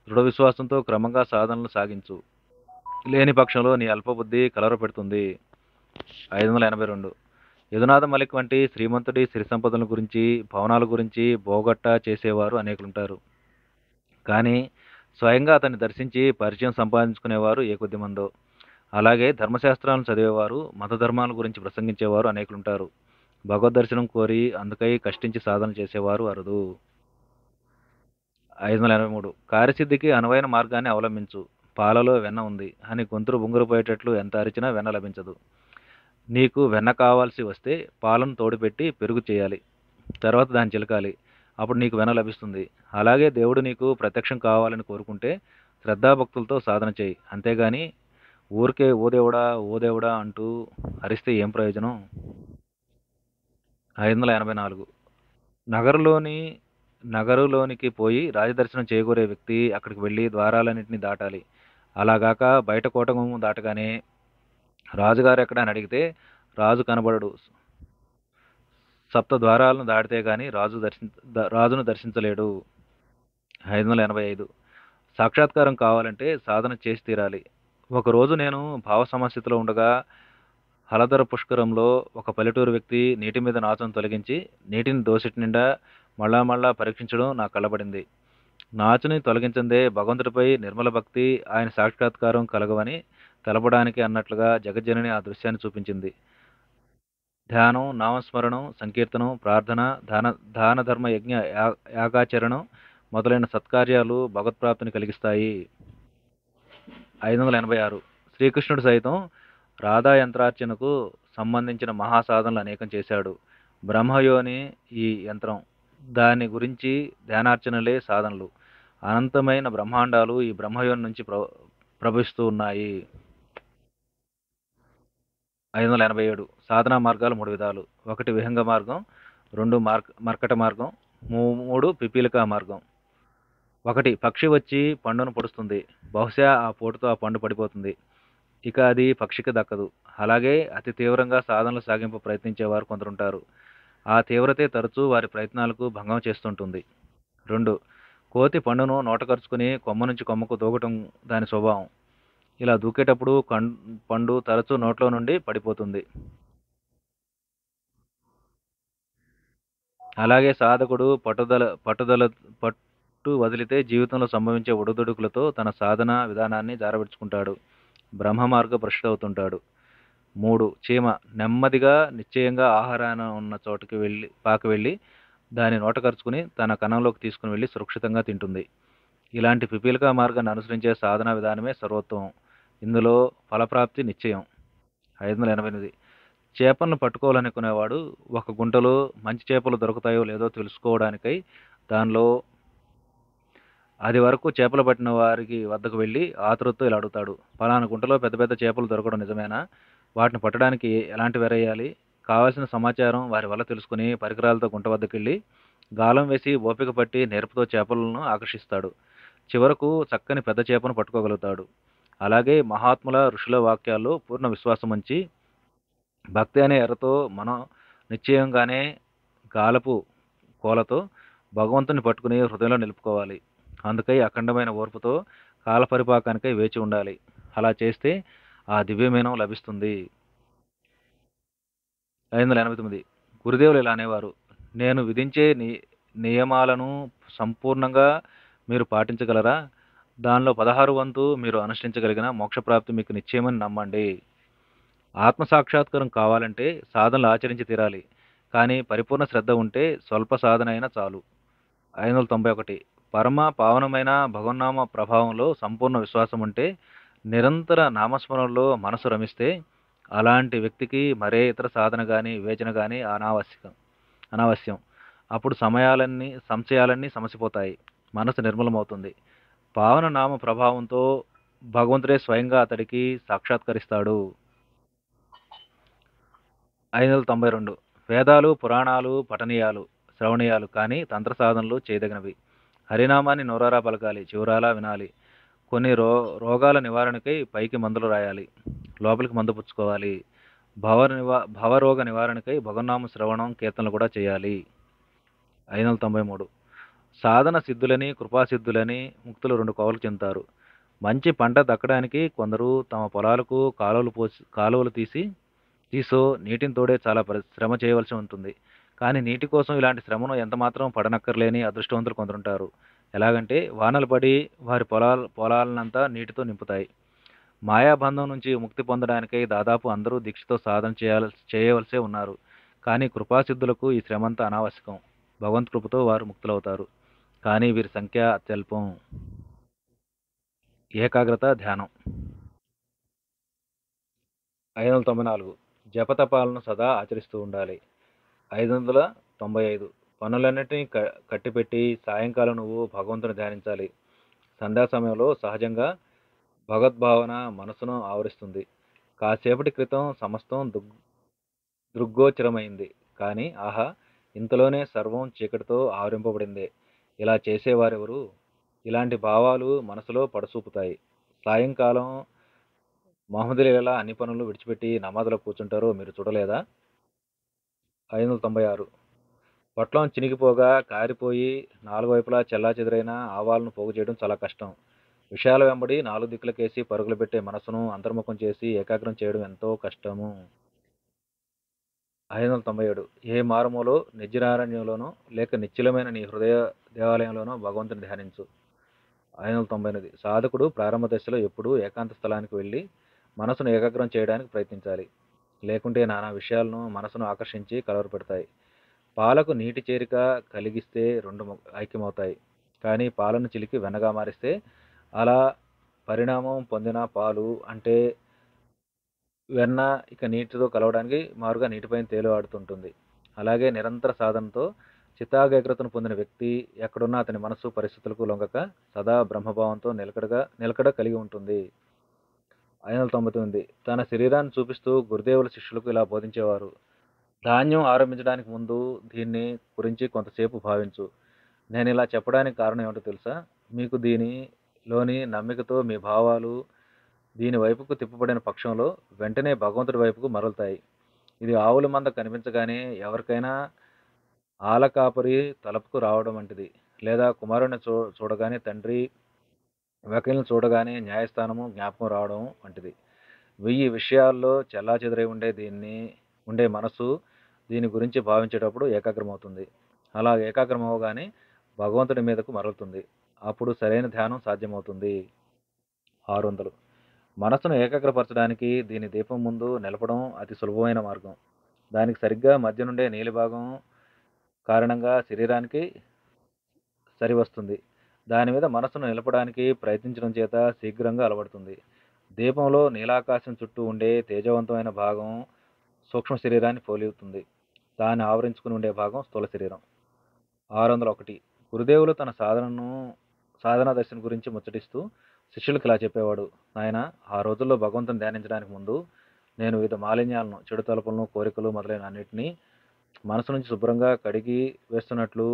దృఢ విశ్వాసంతో క్రమంగా సాధనలు సాగించు. లేని పక్షంలో నీ అల్పబుద్ధి కలవరపెడుతుంది. 582. యదునాథ మలిక్ వంటి శ్రీమంతుడి సిరి సంపదల గురించి భవనాల గురించి బోగట్టా చేసేవారు అనేకులుంటారు. కానీ స్వయంగా అతన్ని దర్శించి పరిచయం సంపాదించుకునేవారు ఏ కొద్ది మందో. అలాగే ధర్మశాస్త్రాలను చదివేవారు మత ధర్మాల గురించి ప్రసంగించేవారు అనేకులుంటారు. భగవద్ దర్శనం కోరి అందుకై కష్టించి సాధన చేసేవారు అరుదు. 583. కార్యసిద్ధికి అనువైన మార్గాన్ని అవలంబించు. పాలలో వెన్న ఉంది అని గొంతులు బొంగురుపోయేటట్లు ఎంత అరిచినా వెన్న లభించదు. నీకు వెన్న కావాల్సి వస్తే పాలను తోడుపెట్టి పెరుగు చేయాలి. తర్వాత దాన్ని చిలకాలి. అప్పుడు నీకు వెన్న లభిస్తుంది. అలాగే దేవుడు నీకు ప్రత్యక్షం కావాలని కోరుకుంటే శ్రద్ధాభక్తులతో సాధన చేయి. అంతేగాని ఊరికే ఓ దేవుడా ఓ దేవుడా అంటూ అరిస్తే ఏం ప్రయోజనం? 584. నగరులోని నగరులోనికి పోయి రాజదర్శనం చేయగోరే వ్యక్తి అక్కడికి వెళ్ళి ద్వారాలన్నింటినీ దాటాలి. అలాగాక బయట కోటగుమ్మం దాటగానే రాజుగారు ఎక్కడ అని అడిగితే రాజు కనబడడు. సప్త ద్వారాలను దాటితే గాని రాజును దర్శించలేడు. 585. సాక్షాత్కారం కావాలంటే సాధన చేసి తీరాలి. ఒకరోజు నేను భావ సమస్థితిలో ఉండగా హలధర పుష్కరంలో ఒక పల్లెటూరు వ్యక్తి నీటి మీద నాచును తొలగించి నీటిని దోసిటి నిండా మళ్ళా మళ్ళా పరీక్షించడం నా కళ్ళబడింది. నాచుని తొలగించిందే భగవంతుడిపై నిర్మల భక్తి ఆయన సాక్షాత్కారం కలగవని తెలపడానికి అన్నట్లుగా జగజ్జనని ఆ దృశ్యాన్ని చూపించింది. ధ్యానం, నామస్మరణం, సంకీర్తనం, ప్రార్థన, దాన ధర్మ యజ్ఞ యాగాచరణం మొదలైన సత్కార్యాలు భగవత్ప్రాప్తిని కలిగిస్తాయి. 586. శ్రీకృష్ణుడు సైతం రాధా యంత్రార్చనకు సంబంధించిన మహాసాధనలు అనేకం చేశాడు. బ్రహ్మయోని ఈ యంత్రం. దాని గురించి ధ్యానార్చనలే సాధనలు. అనంతమైన బ్రహ్మాండాలు ఈ బ్రహ్మయోని నుంచి ప్రవహిస్తూ ఉన్నాయి. 587. సాధనా మార్గాలు 3 విధాలు. 1 విహంగ మార్గం, 2 మర్కట మార్గం, 3 పిపీలికా మార్గం. 1 పక్షి వచ్చి పండును పొడుస్తుంది. బహుశా ఆ పోటుతో ఆ పండు పడిపోతుంది. ఇక అది పక్షికి దక్కదు. అలాగే అతి తీవ్రంగా సాధనలు సాగింపు ప్రయత్నించేవారు కొందరుంటారు. ఆ తీవ్రతే తరచూ వారి ప్రయత్నాలకు భంగం చేస్తుంటుంది. 2 కోతి పండును నోటకరుచుకుని కొమ్మ నుంచి కొమ్మకు దూకటం దాని స్వభావం. ఇలా దూకేటప్పుడు పండు తరచూ నోట్లో నుండి పడిపోతుంది. అలాగే సాధకుడు పట్టు వదిలితే జీవితంలో సంభవించే ఒడుదుడుకులతో తన సాధన విధానాన్ని జారవిడుచుకుంటాడు. బ్రహ్మ మార్గ భ్రష్టుడవుతుంటాడు. 3 చీమ నెమ్మదిగా నిశ్చయంగా ఆహారాన్ని ఉన్న చోటుకి వెళ్ళి దాని నోటకరుచుకుని తన కణంలోకి తీసుకుని వెళ్ళి సురక్షితంగా తింటుంది. ఇలాంటి పిపీలికా మార్గాన్ని అనుసరించే సాధనా విధానమే సర్వోత్తమం. ఇందులో ఫలప్రాప్తి నిశ్చయం. 588. చేపలను పట్టుకోవాలనుకునేవాడు ఒక గుంటలో మంచి చేపలు దొరుకుతాయో లేదో తెలుసుకోవడానికై దానిలో అది వరకు చేపలు పట్టిన వారికి వద్దకు వెళ్ళి ఆతృతతో ఇలా అడుగుతాడు. పలానా గుంటలో పెద్ద పెద్ద చేపలు దొరకడం నిజమేనా? వాటిని పట్టడానికి ఎలాంటి వెరేయాలి? కావలసిన సమాచారం వారి వల్ల తెలుసుకుని పరికరాలతో గుంట వద్దకెళ్ళి గాలం వేసి ఓపిక పట్టి నేర్పుతో చేపలను ఆకర్షిస్తాడు. చివరకు చక్కని పెద్ద చేపను పట్టుకోగలుగుతాడు. అలాగే మహాత్ముల ఋషుల వాక్యాల్లో పూర్ణ విశ్వాసం ఉంచి భక్తి అనే ఎర్రతో మనం నిశ్చయంగానే గాలపు కోలతో భగవంతుని పట్టుకుని హృదయంలో నిలుపుకోవాలి. అందుకై అఖండమైన ఓర్పుతో కాల పరిపాకానికై వేచి ఉండాలి. అలా చేస్తే ఆ దివ్యమేనం లభిస్తుంది. 589 గురుదేవులు ఇలా అనేవారు. నేను విధించే నియమాలను సంపూర్ణంగా మీరు పాటించగలరా? దానిలో 16 వంతు మీరు అనుష్ఠించగలిగిన మోక్షప్రాప్తి మీకు నిశ్చయమని నమ్మండి. ఆత్మసాక్షాత్కారం కావాలంటే సాధనలు ఆచరించి తీరాలి. కానీ పరిపూర్ణ శ్రద్ధ ఉంటే స్వల్ప సాధన అయినా చాలు. 591 పరమ పావనమైన భగవన్నామ ప్రభావంలో సంపూర్ణ విశ్వాసం ఉంటే నిరంతర నామస్మరణలో మనసు రమిస్తే అలాంటి వ్యక్తికి మరే ఇతర సాధన గాని వివేచన గాని అనావశ్యం. అప్పుడు సంశయాలన్నీ సమసిపోతాయి. మనసు నిర్మలమవుతుంది. పావన నామ ప్రభావంతో భగవంతుడే స్వయంగా అతడికి సాక్షాత్కరిస్తాడు. 592 వేదాలు పురాణాలు పఠనీయాలు శ్రవణీయాలు కానీ తంత్ర సాధనలు చేయదగినవి. హరినామాన్ని నోరారా పలకాలి, చివరాలా వినాలి. కొన్ని రోగాల నివారణకై పైకి మందులు రాయాలి, లోపలికి మందు పుచ్చుకోవాలి. భవరోగ నివారణకై భగవన్నామ శ్రవణం కీర్తనలు కూడా చేయాలి. 593 సాధన సిద్ధులని కృపాసిద్ధులని ముక్తులు రెండు కోవలకు చెందుతారు. మంచి పంట దక్కడానికి కొందరు తమ పొలాలకు కాలువలు తీసో నీటిని తోడే చాలా శ్రమ చేయవలసి ఉంటుంది. కానీ నీటి కోసం ఇలాంటి శ్రమను ఎంతమాత్రం పడనక్కర్లేని అదృష్టవంతులు కొందరుంటారు. ఎలాగంటే వానలు పడి వారి పొలాలనంతా నీటితో నింపుతాయి. మాయాబంధం నుంచి ముక్తి పొందడానికై దాదాపు అందరూ దీక్షతో సాధన చేయవలసే ఉన్నారు. కానీ కృపాసిద్ధులకు ఈ శ్రమంతా అనావశ్యకం. భగవంత్ కృపతో వారు ముక్తులవుతారు. కానీ వీరి సంఖ్య అత్యల్పం. ఏకాగ్రత ధ్యానం. 594 జపతపాలను సదా ఆచరిస్తూ ఉండాలి. 595 పనులన్నిటినీ కట్టిపెట్టి సాయంకాలం నువ్వు భగవంతుని ధ్యానించాలి. సంధ్యా సమయంలో సహజంగా భగవద్భావన మనసును ఆవరిస్తుంది. కాసేపటి క్రితం సమస్తం దృగ్గోచరమైంది. కానీ ఆహా, ఇంతలోనే సర్వం చీకటితో ఆవరింపబడిందే. ఇలా చేసేవారెవరు? ఇలాంటి భావాలు మనసులో పడసూపుతాయి. సాయంకాలం మహమ్మదులు ఎలా అన్ని పనులు విడిచిపెట్టి నమాజులో కూర్చుంటారో మీరు చూడలేదా? 596 పొట్లం చినిగిపోగా కారిపోయి నాలుగు వైపులా చెల్లాచెదురైన ఆవాలను పోగు చేయడం చాలా కష్టం. విషయాల వెంబడి నాలుగు దిక్కులకేసి పరుగులు పెట్టే మనసును అంతర్ముఖం చేసి ఏకాగ్రం చేయడం ఎంతో కష్టము. 597 ఏ మారుమూలో నిర్జనారణ్యంలోనో లేక నిశ్చలమైన నీ హృదయ దేవాలయంలోనో భగవంతుని ధ్యానించు. 599 సాధకుడు ప్రారంభ దశలో ఎప్పుడూ ఏకాంత స్థలానికి వెళ్ళి మనసును ఏకాగ్రం చేయడానికి ప్రయత్నించాలి. లేకుంటే నానా విషయాలను మనసును ఆకర్షించి కలవరపెడతాయి. పాలకు నీటి చేరిక కలిగిస్తే రెండు ఐక్యమవుతాయి. కానీ పాలను చిలికి వెన్నగా మారిస్తే అలా పరిణామం పొందిన పాలు అంటే వెన్న ఇక నీటితో కలవడానికి మారుగా నీటిపైన తేలియాడుతుంటుంది. అలాగే నిరంతర సాధనతో చిత్తాగ్రతను పొందిన వ్యక్తి ఎక్కడున్నా అతని మనస్సు పరిస్థితులకు లొంగక సదా బ్రహ్మభావంతో నిలకడ కలిగి ఉంటుంది. 599 తన శరీరాన్ని చూపిస్తూ గురుదేవుల శిష్యులకు ఇలా బోధించేవారు. ధాన్యం ఆరంభించడానికి ముందు దీన్ని గురించి కొంతసేపు భావించు. నేను ఇలా చెప్పడానికి కారణం ఏమిటో తెలుసా? మీకు దీనిలోని నమ్మికతో మీ భావాలు దీని వైపుకు తిప్పబడిన పక్షంలో వెంటనే భగవంతుడి వైపుకు మరలుతాయి. ఇది ఆవుల మంద కనిపించగానే ఎవరికైనా ఆలకాపరి తలపుకు రావడం వంటిది. లేదా కుమారుని చూడగానే తండ్రి, వకీల్ని చూడగానే న్యాయస్థానము జ్ఞాపకం రావడం వంటిది. 1000 విషయాల్లో చెల్లాచెదురై ఉండే మనసు దీని గురించి భావించేటప్పుడు ఏకాగ్రమవుతుంది. అలా ఏకాగ్రమవగానే భగవంతుడి మీదకు మరలుతుంది. అప్పుడు సరైన ధ్యానం సాధ్యమవుతుంది. 600 మనసును ఏకాగ్రపరచడానికి దీని దీపం ముందు నిలపడం అతి సులభమైన మార్గం. దానికి సరిగ్గా మధ్య నుండే నీలిభాగం కారణంగా శరీరానికి సరివస్తుంది. దాని మీద మనసును నిలపడానికి ప్రయత్నించడం చేత శీఘ్రంగా అలవడుతుంది. దీపంలో నీలాకాశం చుట్టూ ఉండే తేజవంతమైన భాగం సూక్ష్మ శరీరాన్ని పోలివుతుంది. దాన్ని ఆవరించుకుని ఉండే భాగం స్థూల శరీరం. 601 గురుదేవులు తన సాధనా దర్శనం గురించి ముచ్చటిస్తూ శిష్యులకు ఇలా చెప్పేవాడు. నాయన, ఆ రోజుల్లో భగవంతుని ధ్యానించడానికి ముందు నేను వివిధ మాలిన్యాలను, చెడు తలుపులను, కోరికలు మొదలైన అన్నిటినీ మనసు నుంచి శుభ్రంగా కడిగి వేస్తున్నట్లు,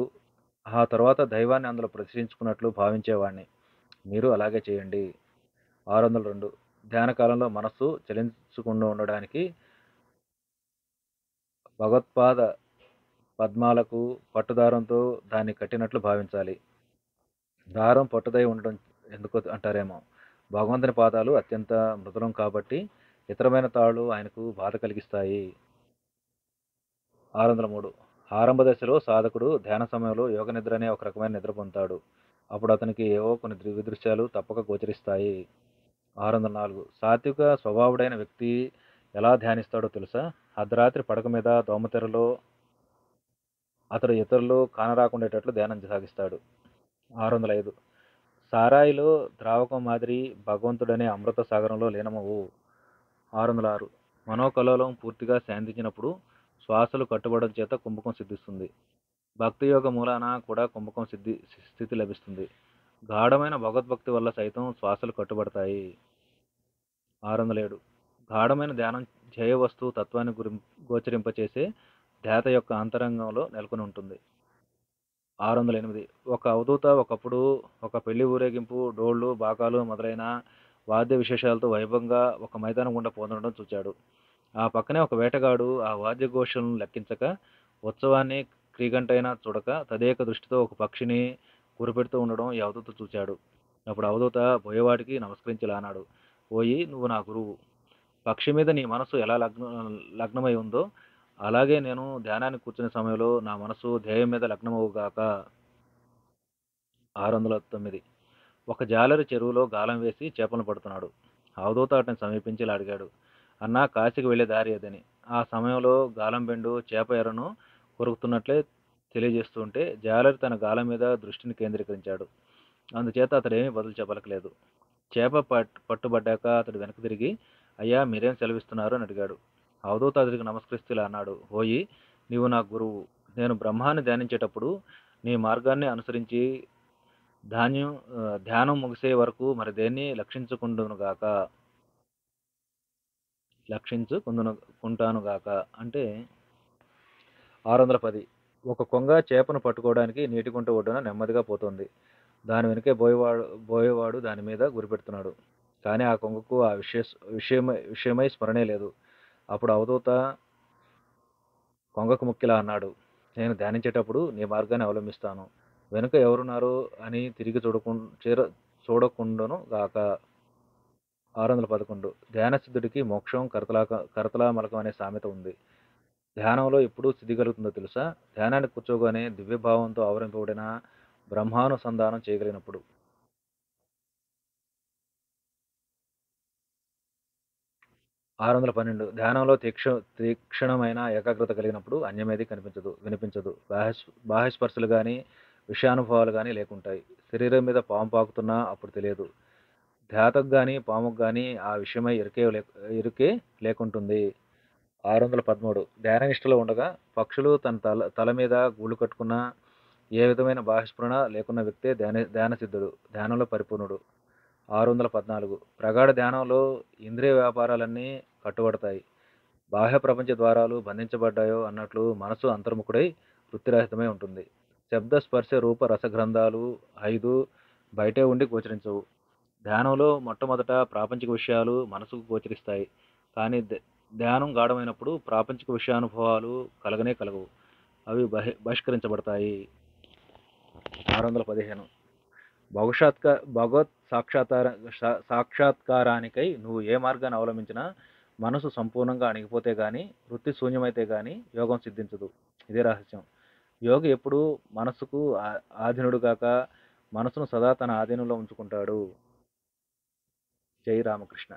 ఆ తర్వాత దైవాన్ని అందులో ప్రతిష్ఠించుకున్నట్లు భావించేవాడిని. మీరు అలాగే చేయండి. 602 ధ్యాన కాలంలో మనస్సు చలించకుండా ఉండడానికి భగవత్పాద పద్మాలకు పట్టుదారంతో దాన్ని కట్టినట్లు భావించాలి. దారం పట్టుదై ఎందుకు అంటారేమో. భగవంతుని పాదాలు అత్యంత మృదులం కాబట్టి ఇతరమైన తాళ్ళు ఆయనకు బాధ కలిగిస్తాయి. 603. ఆరంభ దశలో సాధకుడు ధ్యాన సమయంలో యోగ నిద్ర అనే ఒక రకమైన నిద్ర పొందుతాడు. అప్పుడు అతనికి ఏవో కొన్ని దివ్య దృశ్యాలు తప్పక గోచరిస్తాయి. 604. సాత్విక స్వభావుడైన వ్యక్తి ఎలా ధ్యానిస్తాడో తెలుసా? అర్ధరాత్రి పడక మీద దోమతెరలో అతడు ఇతరులు కానరాకుండేటట్లు ధ్యానం సాగిస్తాడు. 605. సారాయిలో ద్రావకం మాదిరి భగవంతుడనే అమృత సాగరంలో లీనమవు. 606. మనోకల్లోలం పూర్తిగా శాంతించినప్పుడు శ్వాసలు కట్టుబడడం చేత కుంభకం సిద్ధిస్తుంది. భక్తి యోగ మూలాన కూడా కుంభకం స్థితి లభిస్తుంది. గాఢమైన భగవద్భక్తి వల్ల సైతం శ్వాసలు కట్టుబడతాయి. 607. గాఢమైన ధ్యానం జయ వస్తువు తత్వాన్ని గోచరింపచేసే ధ్యాత యొక్క అంతరంగంలో నెలకొని ఉంటుంది. 608. ఒక అవధూత ఒకప్పుడు ఒక పెళ్లి ఊరేగింపు, డోళ్లు, బాకాలు మొదలైన వాద్య విశేషాలతో వైభవంగా ఒక మైదానం గుండా పోతుండడం చూచాడు. ఆ పక్కనే ఒక వేటగాడు ఆ వాద్యఘోషలను లెక్కించక, ఉత్సవాన్ని క్రీగంటైనా చూడక తదేక దృష్టితో ఒక పక్షిని గురిపెడుతూ ఉండడం ఈ అవధూత చూచాడు. అప్పుడు అవధూత బోయేవాడికి నమస్కరించి ఇలా అన్నాడు: ఓయి, నువ్వు నా గురువు. పక్షి మీద నీ మనసు ఎలా లగ్నమై ఉందో అలాగే నేను ధ్యానానికి కూర్చునే సమయంలో నా మనసు ధ్యేయం మీద లగ్నమవుగాక. 609. ఒక జాలరి చెరువులో గాలం వేసి చేపలను పడుతున్నాడు. అవధూత అతన్ని సమీపించి ఇలా అడిగాడు: అన్నా, కాశీకి వెళ్లే దారి అదని. ఆ సమయంలో గాలం బెండు చేప ఎరను కొరుకుతున్నట్లే తెలియజేస్తుంటే జాలరి తన గాలం మీద దృష్టిని కేంద్రీకరించాడు. అందుచేత అతడేమీ బదులు చెప్పలేదు. చేప పట్టుబడ్డాక అతడు వెనక్కి తిరిగి, అయ్యా, మీరేం సెలవిస్తున్నారు అని అడిగాడు. అవధూత అతడికి నమస్కరిస్తూ ఇలా అన్నాడు: ఓయి, నీవు నా గురువు. నేను బ్రహ్మాన్ని ధ్యానించేటప్పుడు నీ మార్గాన్ని అనుసరించి ధ్యానం ముగిసే వరకు మరి దేన్ని లక్షించుకుంటానుగాక. అంటే 610. ఒక కొంగ చేపను పట్టుకోవడానికి నీటి గుంట ఒడ్డున నెమ్మదిగా పోతోంది. దాని వెనుకే బోయేవాడు దాని మీద గురిపెడుతున్నాడు. కానీ ఆ కొంగకు ఆ విషయమై స్మరణే లేదు. అప్పుడు అవధూత కొంగకు ముక్కిలా అన్నాడు: నేను ధ్యానించేటప్పుడు నీ మార్గాన్ని అవలంబిస్తాను. వెనుక ఎవరున్నారు అని తిరిగి చూడకుండును గాక. 611. ధ్యానసిద్ధుడికి మోక్షం కరతలామలకం అనే సామెత ఉంది. ధ్యానంలో ఎప్పుడు స్థితి కలుగుతుందో తెలుసా? ధ్యానానికి కూర్చోగానే దివ్యభావంతో ఆవరింపబడిన బ్రహ్మానుసంధానం చేయగలిగినప్పుడు. 612. ధ్యానంలో తీక్షణమైన ఏకాగ్రత కలిగినప్పుడు అన్యమేది వినిపించదు. బాహ్యస్పర్శలు గాని విషయానుభవాలు గాని లేకుంటాయి. శరీరం మీద పాము పాకుతున్నా అప్పుడు తెలియదు. ధ్యాతకు గాని పాముకు గాని ఆ విషయమై ఎరుకే లేకుంటుంది. 613. ధ్యాననిష్టలో ఉండగా పక్షులు తన తల మీద గూళ్ళు కట్టుకున్నా ఏ విధమైన బాహ్యస్ఫురణ లేకున్న వ్యక్తే ధ్యానసిద్ధుడు, ధ్యానంలో పరిపూర్ణుడు. 614. ప్రగాఢ ధ్యానంలో ఇంద్రియ వ్యాపారాలన్నీ కట్టుబడతాయి. బాహ్య ప్రపంచ ద్వారాలు బంధించబడ్డాయో అన్నట్లు మనసు అంతర్ముఖుడై వృత్తిరహితమై ఉంటుంది. శబ్ద స్పర్శ రూప రసగ్రంథాలు 5 బయటే ఉండి గోచరించవు. ధ్యానంలో మొట్టమొదట ప్రాపంచిక విషయాలు మనసుకు గోచరిస్తాయి. కానీ ధ్యానం గాఢమైనప్పుడు ప్రాపంచిక విషయానుభవాలు కలగవు. అవి బహిష్కరించబడతాయి. 615. భగవత్ సాక్షాత్కారానికై నువ్వు ఏ మార్గాన్ని అవలంబించినా మనసు సంపూర్ణంగా అణిగిపోతే గాని, వృత్తి శూన్యమైతే గాని యోగం సిద్ధించదు. ఇదే రహస్యం. యోగి ఎప్పుడూ మనస్సుకు ఆధీనుడు గాక మనసును సదా తన ఆధీనంలో ఉంచుకుంటాడు. జై రామకృష్ణ.